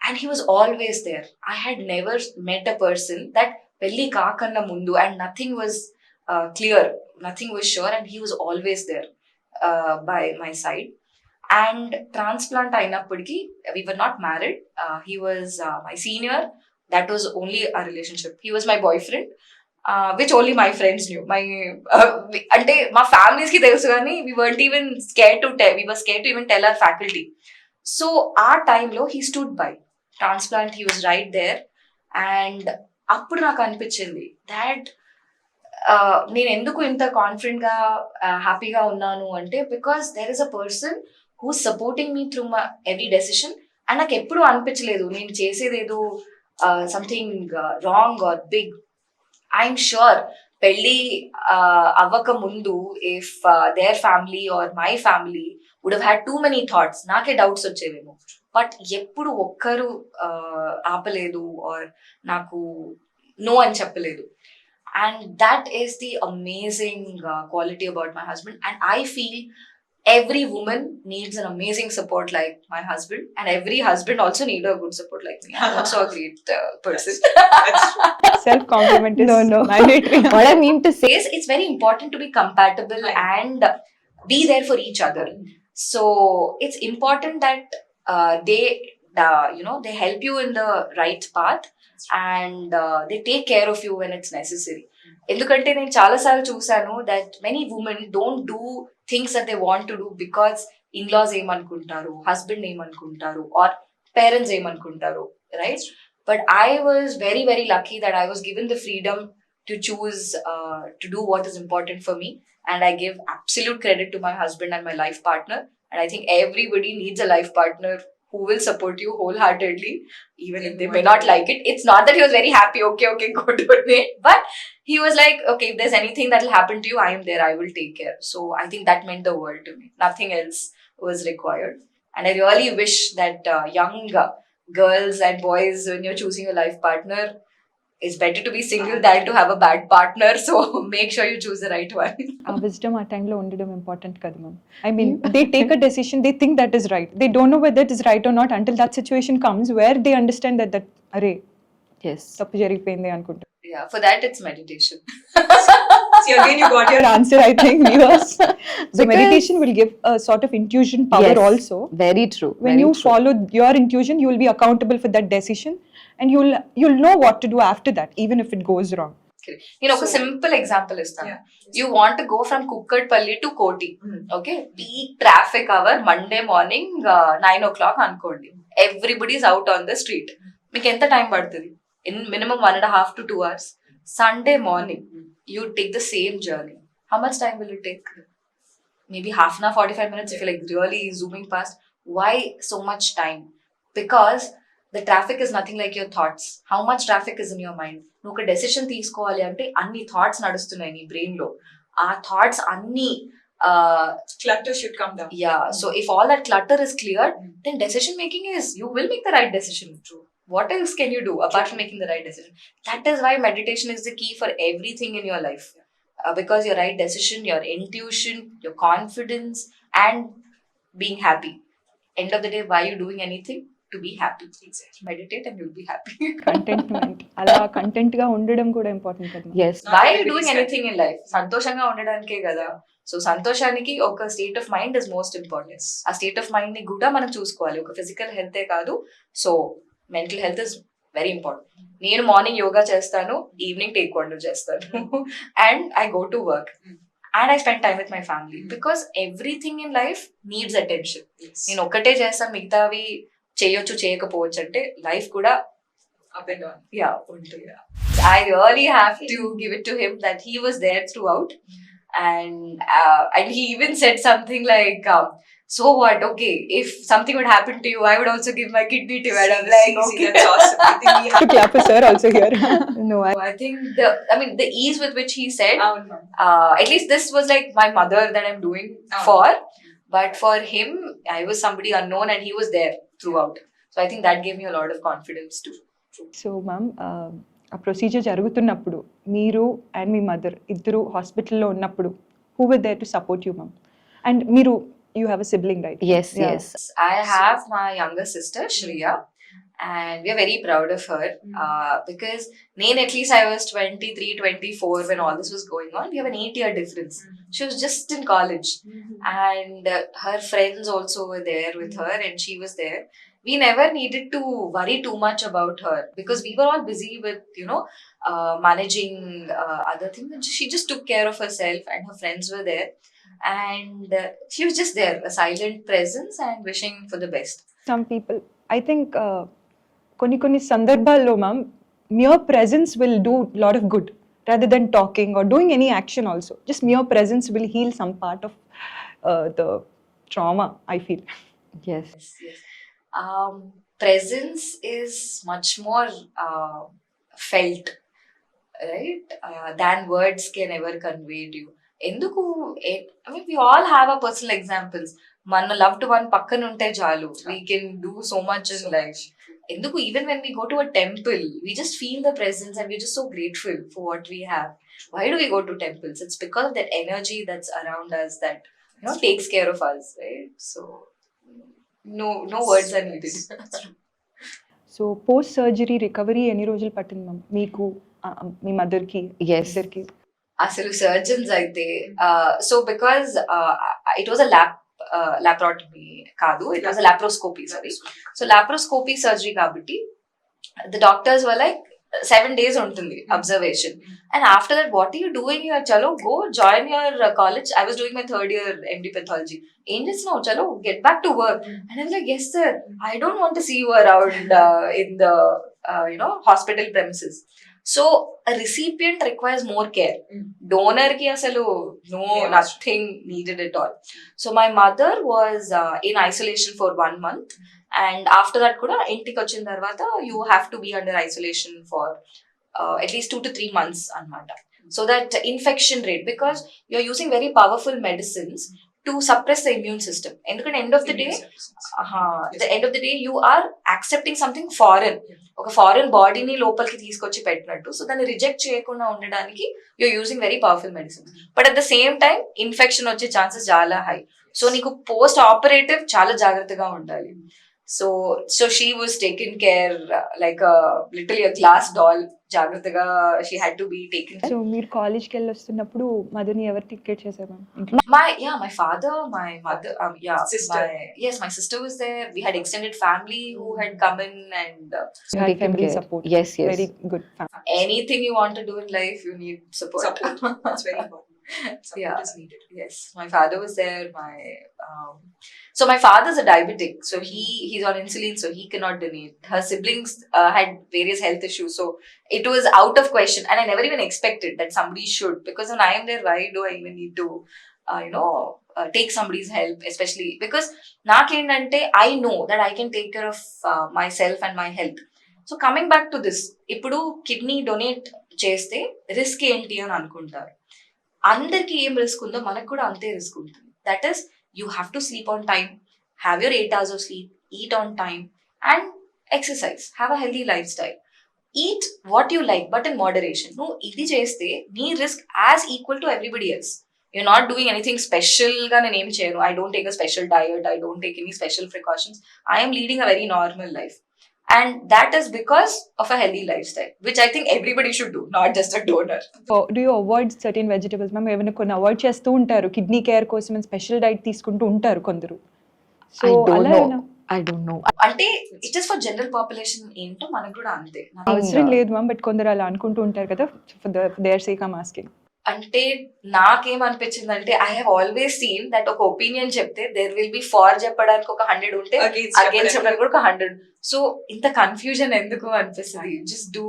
And he was always there. I had never met a person that pelli kaakanna mundu and nothing was clear, nothing was sure, and he was always there by my side. And transplant ayinappudiki we were not married. He was my senior. That was only a relationship. He was my boyfriend, which only my friends knew. Ante ma families ki telusu gaani we weren't even scared to tell. We were scared to even tell our faculty. So our time lo he stood by transplant. He was right there. And appudu naaku anpichindi that నేను ఎందుకు ఇంత confident గా హ్యాపీగా ఉన్నాను అంటే because there is a person who supporting me through my every decision. And నాకు ఎప్పుడు అనిపించలేదు నేను చేసేది ఏదో something wrong or big. I'm sure పెళ్ళి అవ్వక ముందు if their family or my family would have had too many thoughts, నాకే డౌట్స్ వచ్చేవేమో. బట్ ఎప్పుడు ఒక్కరు ఆపలేదు ఆర్ నాకు నో అని చెప్పలేదు. And that is the amazing quality about my husband. And I feel every woman needs an amazing support like my husband, and every husband also need a good support like me. I'm also a great person. Self compliment is No. mandatory. What I mean to say, It's very important to be compatible and be there for each other. So it's important that they help you in the right path, and they take care of you when it's necessary. ఎందుకంటే నేను చాలాసార్లు చూసాను that many women don't do things that they want to do because in-laws ఏమనుకుంటారు, husband ఏమనుకుంటారు, or parents ఏమనుకుంటారు, right? But I was very very lucky that I was given the freedom to choose to do what is important for me. And I give absolute credit to my husband and my life partner. And I think everybody needs a life partner who will support you wholeheartedly, even if they may not like it. It's not that he was very happy, okay, go do it. But he was like, okay, if there's anything that will happen to you, I am there, I will take care. So I think that meant the world to me. Nothing else was required. And I really wish that young girls and boys, when you're choosing a life partner, it's better to be single than to have a bad partner. So make sure you choose the right one. ఆ wisdom ఆ టైంలో ఉండడం important కదా ma'am. I mean they take a decision, they think that is right, they don't know whether it is right are not until that situation comes where they understand that అరే yes, తప్పు జరిగిపోయింది అనుకుంటా. Yeah, for that it's meditation. See, again, you got your Your answer, I think, viewers. So Because- meditation will give a sort of intuition power yes, also. very true. When very you true. follow your intuition, you will be accountable for that decision, and you'll know what to do after that, even if it goes wrong. నేను ఒక simple example ఇస్తాను. Yeah. You want to go from Kukatpally to Koti, okay, peak traffic hour Monday morning 9 o'clock అనుకోండి. Everybody is out on the street. మీకు ఎంత time పడుతుంది? In minimum 1.5 to 2 hours. Sunday morning you take the same journey. How much time will it take? Maybe half an hour, 45 minutes if you're like really zooming past. Why so much time? Because the traffic is nothing like your thoughts. How much traffic is in your mind? నువ్వు ఒక decision తీసుకోవాలి అంటే అన్ని thoughts నడుస్తున్నాయి నీ brain లో. ఆ thoughts అన్ని clutter should come down. yeah, so if all that clutter is cleared, then decision making is, you will make the right decision. True. what else can you do apart from making the right decision? That is why meditation is the key for everything in your life. Because your right decision, your intuition, your confidence, and being happy. End of the day, why are you doing anything? To be happy. Meditate and you'll be happy. Contentment అలా content గా ఉండడం కూడా important కదా. Yes Why are you doing anything in life? సంతోషంగా ఉండడానికే కదా. So సంతోషానికి ఒక state of mind is most important. ఆ స్టేట్ ఆఫ్ మైండ్ ని కూడా మనం చూసుకోవాలి. ఒక ఫిజికల్ హెల్తే కాదు, so mental health is very important. నేను మార్నింగ్ యోగా చేస్తాను, ఈవినింగ్ టేక్వాండో చేస్తాను, and I go to work and I spend time with my family because everything in life needs attention. నేను ఒక్కటే చేస్తాను, మిగతావి చేయొచ్చు చేయకపోవచ్చు అంటే లైఫ్ కూడా Up and down. yeah ఉంటుంది. I really have to give it to him that he was there throughout, and he even said something like so what, okay, if something would happen to you I would also give my kidney to you. And I'm like, See, okay. that's awesome. I think we To clap for sir also here. No I think the ease with which he said, have. at least this was like my mother that I'm doing Oh. for, but for him I was somebody unknown and he was there throughout. So I think that gave me a lot of confidence too. So ma'am ఆ procedure జరుగుతున్నప్పుడు మీరు and మీ mother ఇద్దరు హాస్పిటల్లో ఉన్నప్పుడు who will there to support you ma'am? And మీరు you have a sibling right? Yes yes I have my younger sister Shreya, and we are very proud of her because at least I was 23, 24 when all this was going on. We have an 8-year difference. She was just in college, and her friends also were there with her, and she was there. We never needed to worry too much about her because we were all busy with managing other things, and she just took care of herself, and her friends were there, and she was just there, a silent presence and wishing for the best. Some people I think కొన్ని సందర్భాల్లో ma'am mere presence will do a lot of good rather than talking or doing any action also. Just mere presence will heal some part of the trauma, I feel. Yes Yes. Presence is much more felt, right? Than words can ever convey to you. Enduku, I mean, we all have our personal examples. మన loved one పక్కన ఉంటే చాలు, we can do so much in life. Enduku, even when we go to a temple, we just feel the presence and we're just so grateful for what we have. Why do we go to temples? It's because of that energy that's around us that takes care of us, right? So no words are needed. So post surgery recovery ఎన్ని రోజులు పట్టింది ma'am మీకు, మీ మదర్కి, Yes. ఇద్దరికి? అసలు surgeons అయితే so because it was a laparotomy కాదు, it was a laparoscopy, sorry. So laparoscopy surgery కాబట్టి the doctors were like 7 days ఉంటుంది observation, and after that what you doing your, చలో go join your college. I was doing my 3rd year MD Pathology. ఏం చేస్తున్నావు, చలో get back to work. And I was like, yes sir, I don't want to see you around in the hospital premises. So a recipient requires more care. Donor ki asalu nothing needed at all. So my mother was in isolation for 1 month, and after that kuda intiki vachin tarvata you have to be under isolation for at least 2 to 3 months anamata. So that infection rate, because you're using very powerful medicines to suppress the immune system. Endukante end of the day you are accepting something foreign, ఒక foreign బాడీని లోపలికి తీసుకొచ్చి పెట్టినట్టు. So దాన్ని reject చేయకుండా ఉండడానికి you're using very powerful medicines, but at the same time infection వచ్చే chances చాలా హై. సో నీకు పోస్ట్ ఆపరేటివ్ చాలా జాగ్రత్తగా ఉండాలి. So she was taken care like literally a glass doll. జాగ్రత్తగా she had to be taken. So మీరు కాలేజ్కి వెళ్ళి వస్తున్నప్పుడు మదర్ని ఎవరు టికెట్ చేశారు ma'am? My father, my mother, Sister. my sister was there. We had extended family who had come in, and You had family support. Yes, yes. Very good family. anything you want to do in life, you need support. That's very important. Support Yeah. is needed. Yes, my father was there. So my father's a diabetic, so he's on insulin, so he cannot donate. Her siblings had various health issues, so it was out of question, and I never even expected that somebody should, because when I am there, why do I even need to take somebody's help, especially because naakendante I know that I can take care of myself and my health. So coming back to this, ఇప్పుడు kidney donate చేస్తే risk ఏంటి అని అనుకుంటారు. అందరికి ఏం risk ఉందో మనకు కూడా అంతే రిస్క్ ఉంటుంది. That is, you have to sleep on time, have your 8 hours of sleep, eat on time, and exercise, have a healthy lifestyle, eat what you like but in moderation. నువ్వు ఇది చేస్తే నీ risk as equal to everybody else. You're not doing anything special గా నేను ఏం చేయను. I don't take a special diet, I don't take any special precautions. I'm leading a very normal life. And that is because of a healthy lifestyle, which I think everybody should do, not just a donor. Do you avoid certain vegetables ma'am? ఏమైనా కొన్ని avoid చేస్తూ ఉంటారు, kidney care కోసం special diet తీసుకుంటూ ఉంటారు కొందరు. So I don't అలా know. ఏమైనా I don't know. అంటే it is for general population ఏంటో మనకు కూడా అంతే. అవసరం లేదు మ్యామ్, బట్ కొందరు అలా అనుకుంటూ ఉంటారు కదా. For their sake I'm asking. అంటే నాకేమనిపించింది అంటే I have always seen that ఒక ఒపీనియన్ చెప్తే దేర్ విల్ బి ఫార్ చెప్పడానికి ఒక 100 ఉంటే అగేన్స్ చెప్పడానికి కూడా ఒక 100. సో ఇంత కన్ఫ్యూజన్ ఎందుకు అనిపిస్తుంది. Just do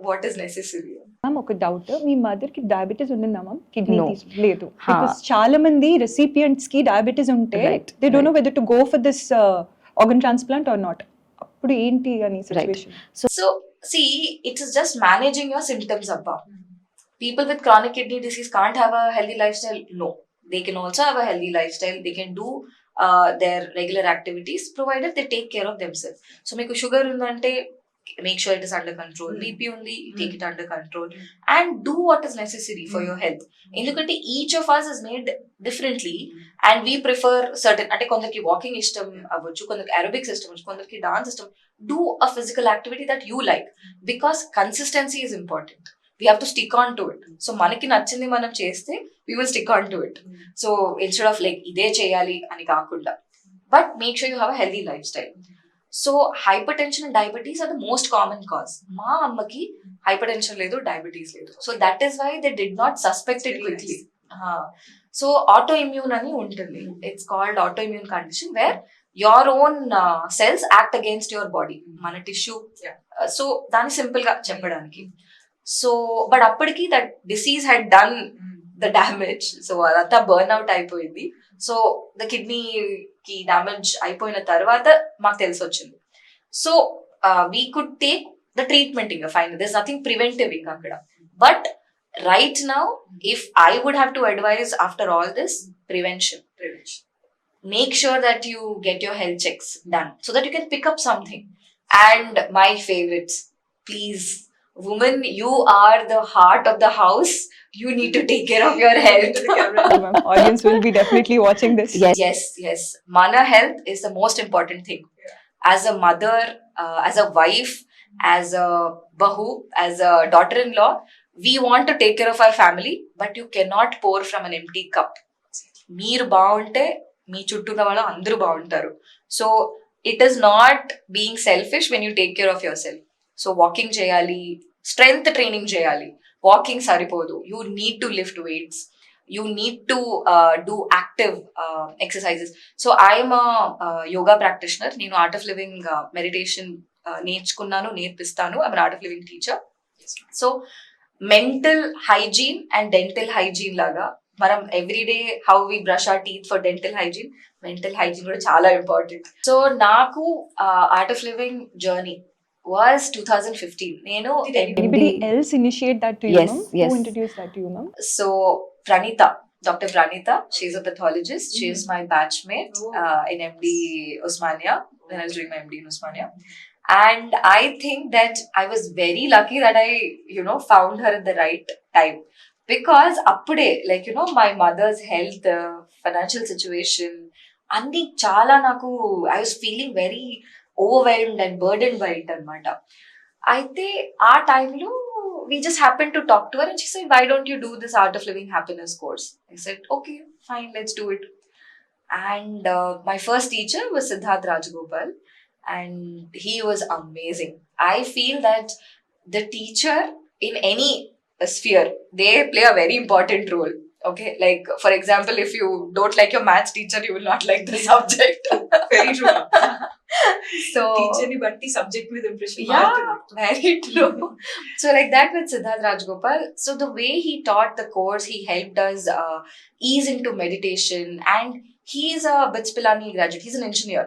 what is necessary. Ma'am ఒక డౌట్, మీ మదర్ కి డయాబెటీస్ ఉండిందా మ్యామ్? Kidney No. లేదు. బికాస్ చాలా మంది రెసిపియంట్స్ కి డయాబెటీస్ ఉంటే Right, they don't know whether to go for this organ transplant or not. అప్పుడు ఏంటి అని situation? So see, it is just managing your symptoms abba. People with chronic kidney disease can't have a healthy lifestyle. No, they can also have a healthy lifestyle. They can do their regular activities provided they take care of themselves. So meeku sugar undante, make sure it is under control. BP undi, take it under control, and do what is necessary for your health. Endukante each of us is made differently, and we prefer certain, ante kondarki walking ishtam avvochu, kondarki aerobics ishtam avvochu, kondarki dance ishtam. Do a physical activity that you like, because consistency is important. We have to stick on to it. So మనకి నచ్చింది మనం చేస్తే we will stick on to it. So instead of like ఇదే చేయాలి అని కాకుండా, but make sure you have a healthy lifestyle. So hypertension and diabetes are the most common cause. మా అమ్మకి hypertension లేదు, diabetes లేదు. So that is why they did not suspect it quickly. So autoimmune అని ఉంటుంది. It's called autoimmune condition where your own cells act against your body. మన tissue. So దాన్ని simple గా చెప్పడానికి. సో బట్ అప్పటికి that disease had done the damage. So అదంతా burn out అయిపోయింది. So the కిడ్నీకి డ్యామేజ్ అయిపోయిన తర్వాత మాకు తెలిసి వచ్చింది. So we could take the treatment. ఇంకా ఫైన్, దిస్ నథింగ్ ప్రివెంటివ్ ఇంకా అక్కడ. But right now if I would have to advise after all this, prevention. Make sure that you get your health checks done so that you can pick up something. And my favorites, please, woman, you are the heart of the house. You need to take care of your health. Audience will be definitely watching this. Yes. Mana health is the most important thing. As a mother, as a wife, as a bahu, as a daughter-in-law, we want to take care of our family, but you cannot pour from an empty cup. మీరు బాగుంటే మీ చుట్టూ ఉన్న వాళ్ళు అందరూ బాగుంటారు. So it is not being selfish when you take care of yourself. So walking చేయాలి, strength training చేయాలి. Walking సరిపోదు, you need to lift weights, you need to do active exercises. So I'm yoga practitioner. నేను Art of Living meditation నేర్చుకున్నాను, నేర్పిస్తాను. I'm Art of Living teacher. So mental hygiene and dental hygiene లాగా మనం everyday how we brush our teeth for dental hygiene, mental hygiene కూడా చాలా important. So నాకు art of living journey was 2015. నేను Anybody else initiate that to you, Yes, ma'am? yes. Who introduced that to you, ma'am? so Pranita, Dr. Pranita, she's a pathologist. She is my batchmate in MD Osmania when I was doing my MD in Osmania. And I think that I was very lucky that I found her at the right time, because appude like my mother's health, financial situation అన్ని చాలా నాకు I was feeling very overwhelmed and burdened by it అనమాట. అయితే ఆ టైంలో we just happened to talk to her and she said, why don't you do this Art of Living Happiness course? I said, okay, fine, let's do it. And my first teacher was Siddharth Rajagopal, and he was amazing. I feel that the teacher in any sphere, they play a very important role. Okay, like for example, if you don't like your maths teacher, you will not like the subject. Very true. So Teacher ni batti subject with impression. yeah, very true. So like that with Siddharth Rajagopal. So the way he taught the course, he helped us ease into meditation, and he is a BITS Pilani graduate. He's an engineer,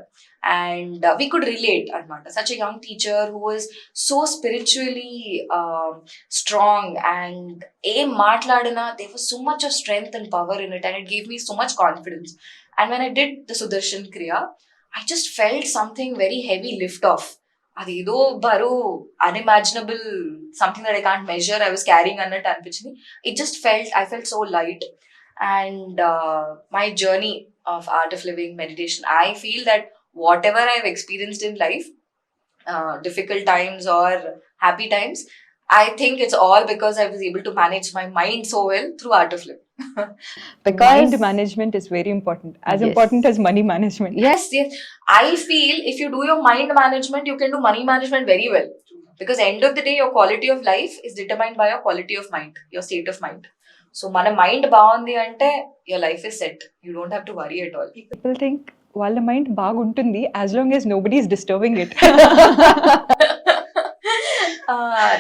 and we could relate. Anmata, such a young teacher who was so spiritually strong, and there was so much of strength and power in it, and it gave me so much confidence. And when I did the Sudarshan Kriya, I just felt something very heavy lift off. అది ఏదో బరువు unimaginable something that I can't measure I was carrying అన్నట్టు అనిపించింది. I felt so light. And my journey of Art of Living, meditation, I feel that whatever I have experienced in life, difficult times or happy times, I think it's all because I was able to manage my mind so well through art of living. Because Mind management is very important, as Yes. important as money management. Yes. I feel if you do your mind management, you can do money management very well. Because end of the day, your quality of life is determined by your quality of mind, your state of mind. So, మన mind బాగుంది అంటే your life is set. You don't have to worry at all. People think వాళ్ళ mind బాగుంటుంది as long as nobody is disturbing it.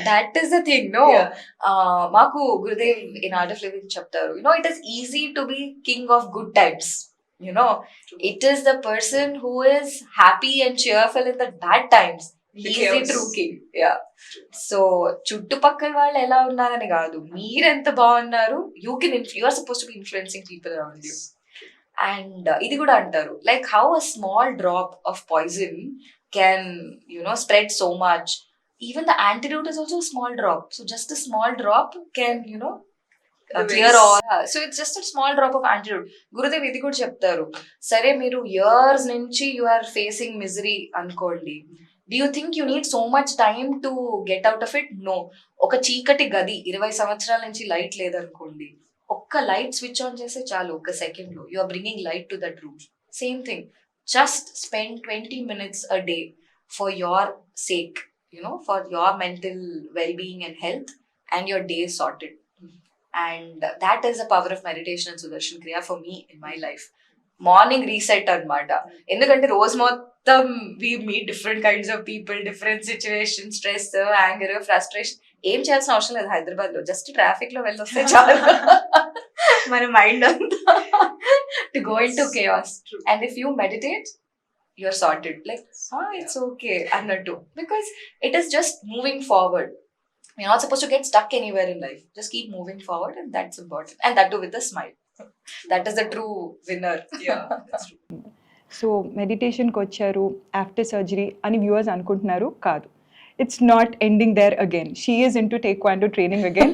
That is the thing, no? Yeah. మాకు Gurudev in art of living చెప్తారు, it is easy to be king of good times. It is the person who is happy and cheerful in the bad times. The He is the chaos. true king. Yeah. So చుట్టుపక్కల వాళ్ళు ఎలా ఉన్నారని కాదు, మీరెంత బాగున్నారు, you are supposed to be influencing people around you. And ఇది కూడా అంటారు, like how a small drop of poison can spread so much. Even the antidote is also a small drop. So just a small drop can clear all. So it's just a small drop of antidote. Gurudev ఇది కూడా చెప్తారు, సరే మీరు years నుంచి you are facing misery అనుకోండి, do you think you need so much time to get out of it? No. ఒక చీకటి గది 20 సంవత్సరాల నుంచి లైట్ లేదనుకోండి, ఒక్క లైట్ స్విచ్ ఆన్ చేస్తే చాలు, ఒక సెకండ్ లో you are bringing light to that room. Same thing, just spend 20 minutes a day for your sake, for your mental well-being and health, and your day is sorted. And that is the power of meditation and Sudarshan Kriya for me in my life. Morning reset అన్నమాట. ఎందుకంటే రోజు మొత్తం we meet different kinds of people, different situations, stress, anger, frustration. ఏం చేయాల్సిన అవసరం లేదు హైదరాబాద్ లో, just traffic లో వెళ్ళొస్తే చాలు మన మైండ్ అంతా to go into chaos. And if you meditate, you're sorted. Like, it's okay annattu, because it is just moving forward. You're not supposed to get stuck anywhere in life. Just keep moving forward, and that's important. And that too with a smile. That is the true winner. Yeah, that's true. So మెడిటేషన్కి వచ్చారు after surgery అని viewers అనుకుంటున్నారు, కాదు. It's not ending there again. She is into taekwondo training again.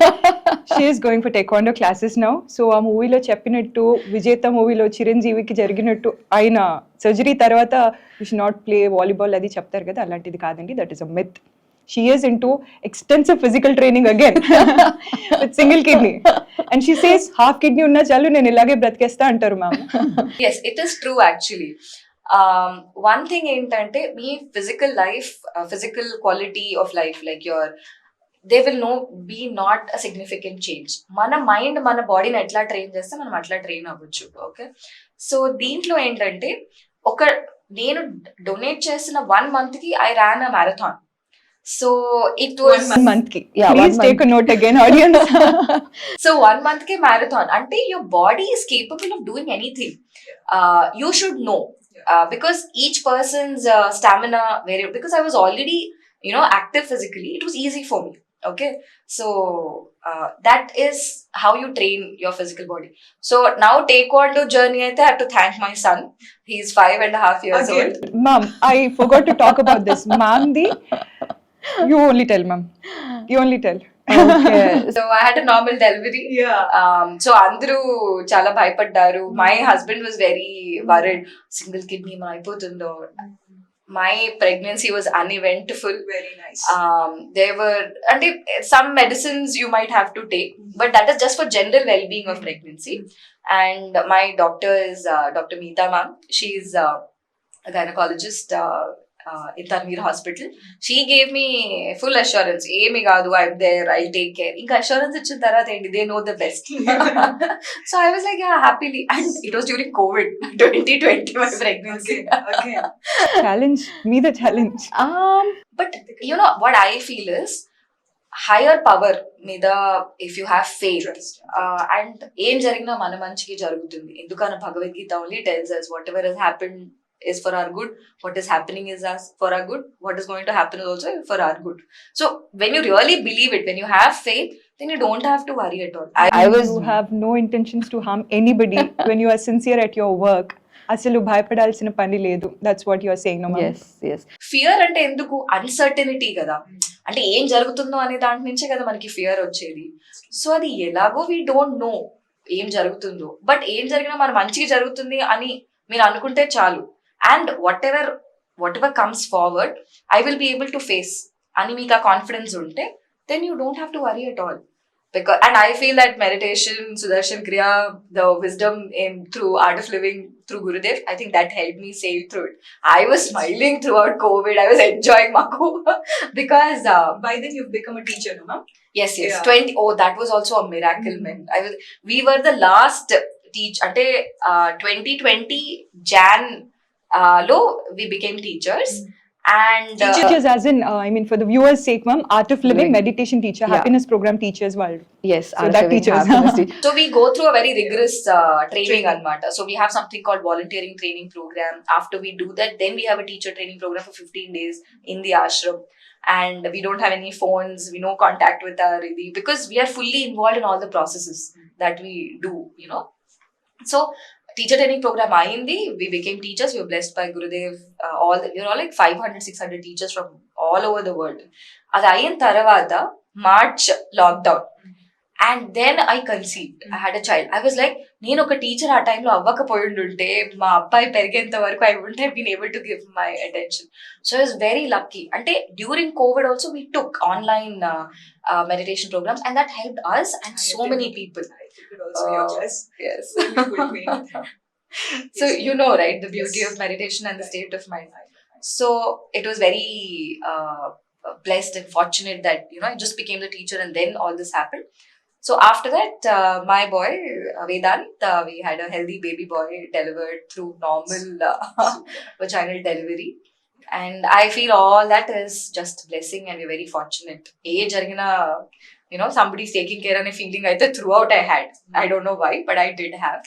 She is going for taekwondo classes now. So ఆ మూవీలో చెప్పినట్టు, విజేత మూవీలో చిరంజీవికి జరిగినట్టు, ఆయన సర్జరీ తర్వాత you should not play volleyball అది చెప్తారు కదా, అలాంటిది కాదండి. That is a myth. She is into extensive physical training again with single kidney. And she says, half kidney unna chalu nenu ilage bratkesta antaru ma'am. Yes, it is true actually. One thing ఏంటంటే, మీ physical life, physical quality of life, like they will be not a significant change. మన mind మన బాడీని ఎట్లా train చేస్తే మనం అట్లా train అవ్వచ్చు. Okay, so దీంట్లో ఏంటంటే, నేను డొనేట్ చేసిన 1 month కి I ran a marathon. So it was 1 month ki. Yeah, Please 1 take a note again, audience. So 1 month ke marathon ante your body is capable of doing anything. You should know, because each person's stamina vary. Because I was already active physically, it was easy for me. Okay, so that is how you train your physical body. So now taekwondo journey aithe I have to thank my son. He is 5.5 years Again. old. Ma'am, I forgot to talk about this. Ma'am, you only tell, ma'am. You only tell. Okay. So I had a normal delivery. Yeah. So అందరూ చాలా భయపడ్డారు. My husband was very worried. Single kidney ఏమైనా అయిపోతుందో. My pregnancy was uneventful. Very nice. There were some medicines you might have to take, but that is just for general well-being of pregnancy. And my doctor is Dr. Meeta ma'am. She's a gynecologist in Tanveer Hospital. She gave me full assurance. Emi gaadu, I'm there, I'll take care. Inka assurance ichina tarvata endi, they know the best. So I was like, yeah, happily. And it was during COVID 2020, my pregnancy. Okay. Challenge. Me the challenge. But what I feel is, higher power మీద if you have faith, Trust. and ఏం జరిగినా మన మంచికి జరుగుతుంది. ఎందుకన్నా Bhagavad Gita only tells us whatever has happened is for our good, what is happening is for our good, what is going to happen is also for our good. So when you really believe it, when you have faith, then you don't have to worry at all. I was You have no intentions to harm anybody when you are sincere at your work. అసలు భయపడాల్సిన పని లేదు. That's what you are saying, no ma'am? yes. Fear అంటే ఎందుకు? Uncertainty కదా. అంటే ఏం జరుగుతుందో అనే దాని నుంచే కదా మనకి ఫియర్ వచ్చేది. సో అది ఎలాగో వీ డోంట్ నో ఏం జరుగుతుందో, బట్ ఏం జరిగినా మన మంచిగా జరుగుతుంది అని మీరు అనుకుంటే చాలు. And what ever comes forward I will be able to face అని మీకు ఆ కాన్ఫిడెన్స్ ఉంటే, then you don't have to worry at all. Because, and I feel that meditation, Sudarshan Kriya, the wisdom through art of living through Gurudev, I think that helped me sail through it. I was smiling throughout COVID. I was enjoying Maku because By then you've become a teacher, no ma'am? yes. Yeah. 20. Oh, that was also a miracle, man. We were the last ante 2020 Jan lo we became teachers. And Teachers as in, I mean, for the viewers' sake, ma'am, art of living, Living. meditation teacher, Yeah. happiness program teachers వాళ్ళు. Yes, So art of that living, teaches. happiness teach- so we go through a very rigorous training anmata. So we have something called volunteering training program. After we do that, then we have a teacher training program for 15 days in the ashram. And we don't have any phones, we no contact with our Riddhi, because we are fully involved in all the processes that we do, you know. So teacher training program ayindi, we became teachers, we were blessed by Gurudev, we were all like 500-600 teachers from all over the world. Adi ayin tarvata March lockdown, and then I conceived. I had a child. I was like, నేను ఒక teacher ఆ టైంలో అవ్వకపోయిండుంటే మా అబ్బాయి పెరిగేంత వరకు I wouldn't have been able to give my attention. So I was very lucky. అంటే during COVID also we took online meditation programs, and that helped us and so many people. I think it also your class. Yes. Good way. So Yes. you know, right, the beauty Yes. of meditation and the Right. state of mind. So it was very blessed and fortunate that, you know, I just became the teacher and then all this happened. So after that, my boy Vedant, we had a healthy baby boy delivered through normal vaginal delivery, and I feel all that is just blessing, and we're very fortunate. ఏ జరిగినా, you know, somebody's taking care అనే feeling అయితే throughout I had. I don't know why, but I did have.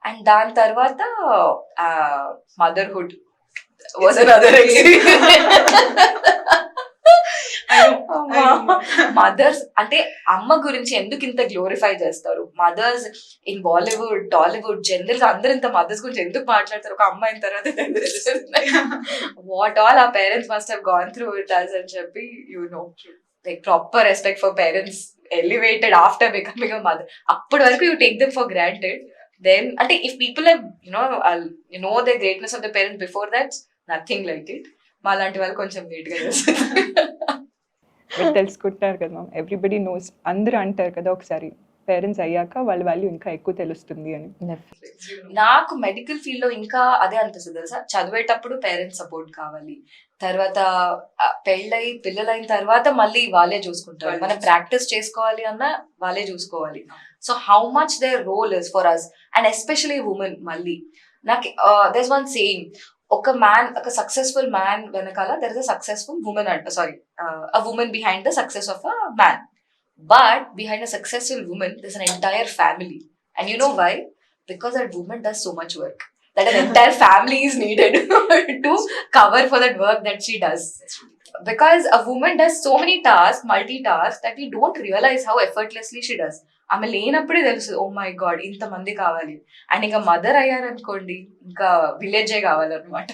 And దాని తర్వాత motherhood was It's another okay. experience. I know. Mothers అంటే అమ్మ గురించి ఎందుకు ఇంత గ్లోరిఫై చేస్తారు? Mothers in Bollywood, Tollywood, general గా అందరూ ఇంత మదర్స్ గురించి ఎందుకు మాట్లాడతారు? ఒక అమ్మ అయిన తర్వాత వాట్ ఆల్ ఆ parents must have gone through with us అని చెప్పి, you know, like proper respect for parents elevated after becoming a mother. అప్పటి వరకు you take them for granted. Then, అంటే if people have, you know the greatness of the parents before that, nothing like it. మా లాంటి వాళ్ళు కొంచెం late గా చేస్తారు. But తెలుసుకుంటారు కదా మ్యామ్, ఎవ్రీబడి నోస్, అందరూ అంటారు కదా ఒకసారి పేరెంట్స్ అయ్యాక వాళ్ళ వాల్యూ ఇంకా ఎక్కువ తెలుస్తుంది అని. నాకు మెడికల్ ఫీల్డ్ లో ఇంకా అదే అనిపిస్తుంది తెలుసా, చదివేటప్పుడు పేరెంట్స్ సపోర్ట్ కావాలి, తర్వాత పెళ్ళై పిల్లలైన తర్వాత మళ్ళీ వాళ్ళే చూసుకుంటారు, మనం ప్రాక్టీస్ చేసుకోవాలి అన్నా వాళ్ళే చూసుకోవాలి. So how much their role is for us, and especially women. మళ్ళీ నాకు దేర్ వన్ సేయింగ్, ఒక సక్సెస్ఫుల్ మ్యాన్ వెనకాల there is a successful women అంట, sorry, a women behind the success of a man. But behind a successful woman, there's an entire family. And you know why? Because that woman does so much work, that an entire family is needed to cover for that work that she does. Because a woman does so many tasks, multitask, that we don't realize how effortlessly she does. ఆమె లేనప్పుడే తెలుసు, oh my God ఇంతమంది కావాలి. And ఇంకా mother అయ్యారనుకోండి, ఇంకా విలేజే కావాలన్నమాట.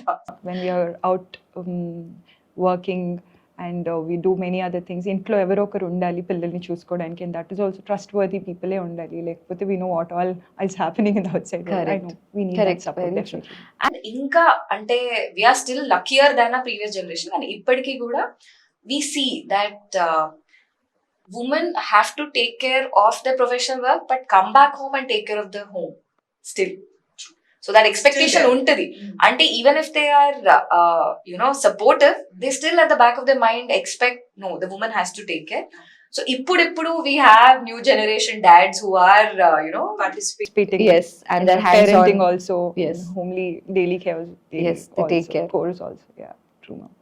When we are out working and we do many other things, ఇంట్లో ఎవరో ఒకరు ఉండాలి పిల్లల్ని చూసుకోవడానికి, and that is also trustworthy people ఉండాలి, లేకపోతే we know what all is happening in the outside world. I know we need that support definitely. And ఇంకా అంటే వీఆర్ స్టిల్ లక్కీయర్ దాన్ ఆ ప్రీవియస్ జనరేషన్. అండ్ ఇప్పటికీ కూడా we see that women have to take care of their professional work but come back home and take care of the home still. So that expectation Still there. untadi. Ante even if they are supportive, they still at the back of their mind expect, no, the woman has to take care. So ippudu we have new generation dads who are Participating. Yes, and in their the hands-on. parenting also, Yes. homely daily care, Yes, they take care. course also, yeah, true ma'am.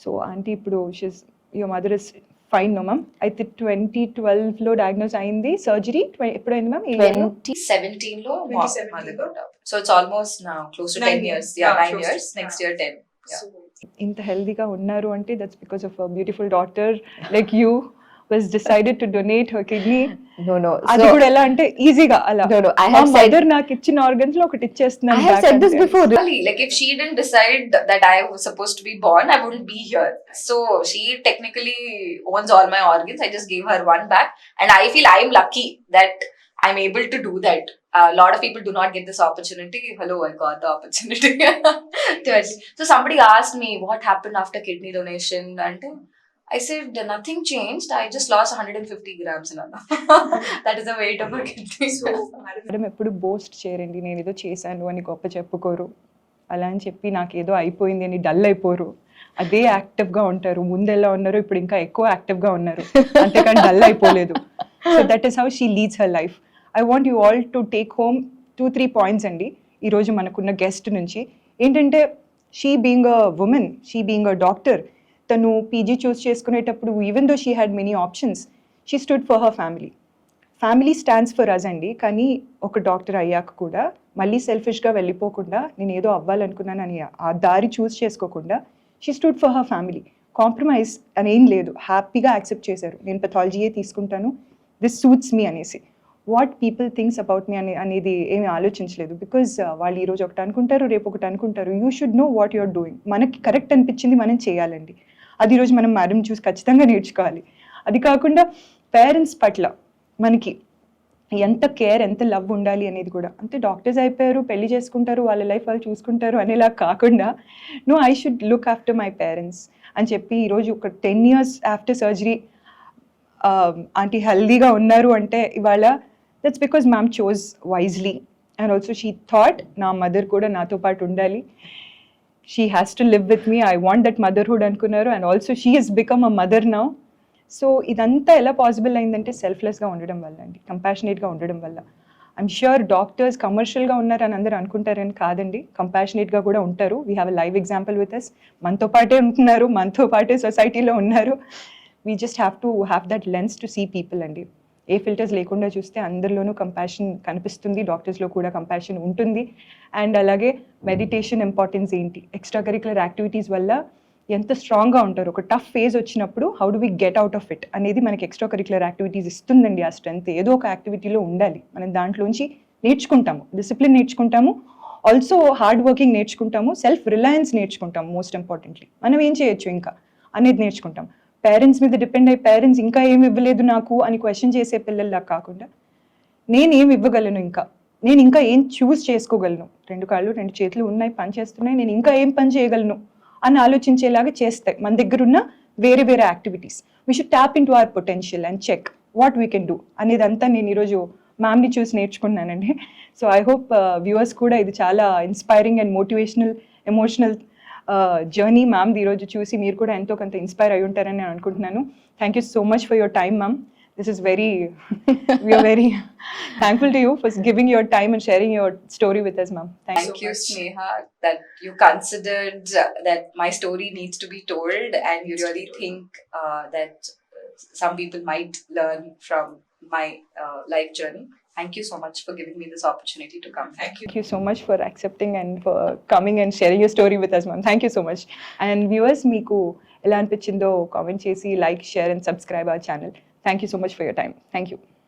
So auntie ఇప్పుడు your mother is fine no ma'am? అయితే 2012 లో diagnose అయింది, surgery ఎప్పుడైంది ma'am? 2017 lo 2017 mother got up. So it's almost now close to 10 9 years. years. Yeah, 9 close years. to- Next year 10. Yeah. So, ఇంత హెల్దీగా ఉన్నారు అంటే that's because of a beautiful daughter like you, was decided to donate her kidney. No. అది So, కూడా ఎలా అంటే ఈజీగా అలా no. I మా have said, మదర్ నాకు ఇచ్చిన ఆర్గన్స్ లో ఒకటి ఇచ్చేస్తున్నాను I have back said this అంటే. before. Really, like if she didn't decide that I was supposed to be born, I wouldn't be here. So she technically owns all my organs. I just gave her one back, and I feel I'm lucky that I'm able to do that. A lot of people do not get this opportunity. Hello, I got the opportunity. So somebody asked me what happened after kidney donation, and I said nothing changed. I just lost 150 grams. That is the weight of a kidney. So, madam, madam ఎప్పుడు boast చేయరండి, నేను ఏదో చేశాను అని గొప్ప చెప్పుకోరు. అలా అని చెప్పి నాకు ఏదో అయిపోయింది అని డల్ అయిపోరు. అదే యాక్టివ్గా ఉంటారు. ముందు ఎలా ఉన్నారో ఇప్పుడు ఇంకా ఎక్కువ యాక్టివ్గా ఉన్నారు, అంతేకాని డల్ అయిపోలేదు. So that is how she leads her life. I want you all to take home 2-3 points అండి ఈరోజు మనకున్న గెస్ట్ నుంచి. ఏంటంటే she being a woman, she being a doctor, తను పీజీ చూస్ చేసుకునేటప్పుడు even though she had many options, she stood for her family. Family stands for us అండి. కానీ ఒక డాక్టర్ అయ్యాక కూడా మళ్ళీ సెల్ఫిష్గా వెళ్ళిపోకుండా నేను ఏదో అవ్వాలనుకున్నానని ఆ దారి చూస్ చేసుకోకుండా she stood for her family. Compromise అని ఏం లేదు, హ్యాపీగా యాక్సెప్ట్ చేశారు. నేను పెథాలజీయే తీసుకుంటాను, దిస్ సూట్స్ మీ అనేసి. What people thinks about me అనేది ఏమీ ఆలోచించలేదు. బికాజ్ వాళ్ళు ఈరోజు ఒకటి అనుకుంటారు, రేపు ఒకటి అనుకుంటారు. You should know what you're doing. మనకి కరెక్ట్ అనిపించింది మనం చేయాలండి. అది ఈరోజు మనం మేడం చూసి ఖచ్చితంగా నేర్చుకోవాలి. అది కాకుండా పేరెంట్స్ పట్ల మనకి ఎంత కేర్, ఎంత లవ్ ఉండాలి అనేది కూడా. అంతే డాక్టర్స్ అయిపోయారు, పెళ్లి చేసుకుంటారు, వాళ్ళ లైఫ్ వాళ్ళు చూసుకుంటారు అనేలా కాకుండా no, I should look after my parents అని చెప్పి ఈరోజు ఒక 10 years ఆఫ్టర్ సర్జరీ ఆంటీ హెల్దీగా ఉన్నారు అంటే ఇవాళ that's because ma'am chose wisely. And also she thought నా మదర్ కూడా నాతో పాటు ఉండాలి, she has to live with me, I want that motherhood అనుకున్నారు. And also she has become a mother now. So ఇదంతా ఎలా పాసిబుల్ అయిందంటే సెల్ఫ్లెస్గా ఉండడం వల్ల అండి, కంపాషనేట్గా ఉండడం వల్ల. ఐమ్ ష్యూర్ డాక్టర్స్ కమర్షియల్గా ఉన్నారని అందరూ అనుకుంటారని కాదండి, కంపాషనేట్గా కూడా ఉంటారు. We have a live example with us. మనతో పాటే ఉంటున్నారు, మనతో పాటే సొసైటీలో ఉన్నారు. We just have to have that lens to see people అండి. ఏ ఫిల్టర్స్ లేకుండా చూస్తే అందరిలోనూ కంపాషన్ కనిపిస్తుంది, డాక్టర్స్లో కూడా కంపాషన్ ఉంటుంది. అండ్ అలాగే మెడిటేషన్ ఇంపార్టెన్స్ ఏంటి, ఎక్స్ట్రా కరిక్యులర్ యాక్టివిటీస్ వల్ల ఎంత స్ట్రాంగ్గా ఉంటారు. ఒక టఫ్ ఫేజ్ వచ్చినప్పుడు how do we get out of it అనేది మనకి ఎక్స్ట్రా కరిక్యులర్ యాక్టివిటీస్ ఇస్తుందండి. ఆ స్ట్రెంత్ ఏదో ఒక యాక్టివిటీలో ఉండాలి. మనం దాంట్లోంచి నేర్చుకుంటాము, డిసిప్లిన్ నేర్చుకుంటాము, ఆల్సో హార్డ్ వర్కింగ్ నేర్చుకుంటాము, సెల్ఫ్ రిలయన్స్ నేర్చుకుంటాము. మోస్ట్ ఇంపార్టెంట్లీ మనం ఏం చేయొచ్చు ఇంకా అనేది నేర్చుకుంటాం. పేరెంట్స్ మీద డిపెండ్ అయ్యి పేరెంట్స్ ఇంకా ఏమి ఇవ్వలేదు నాకు అని క్వశ్చన్ చేసే పిల్లల్లా కాకుండా నేను ఏమి ఇవ్వగలను, నేను ఇంకా ఏం చూస్ చేసుకోగలను, 2 కాళ్ళు 2 చేతులు ఉన్నాయి, పని చేస్తున్నాయి, నేను ఇంకా ఏం పని చేయగలను అని ఆలోచించేలాగా చేస్తాయి మన దగ్గర ఉన్న వేరే వేరే activities. We should tap into our potential and check what we can do అనేదంతా నేను ఈరోజు మ్యామ్ని చూసి నేర్చుకున్నానండి. సో ఐ హోప్ వ్యూవర్స్ కూడా ఇది చాలా inspiring and motivational, emotional journey మ్యామ్ది ఈరోజు చూసి మీరు కూడా ఎంతో కొంత ఇన్స్పైర్ అయి ఉంటారని నేను అనుకుంటున్నాను. Thank you so much for your time ma'am. This is we are very thankful to you for giving your time and sharing your story with us, ma'am. Thank you, Sneha, that you considered that my story needs to be told, and you really think that some people might learn from my life journey. Thank you so much for giving me this opportunity to come. thank you. Thank you so much for accepting and for coming and sharing your story with us, ma'am. Thank you so much. And viewers, meeku ela anpichindo comment chesi like, share and subscribe our channel. Thank you so much for your time. Thank you.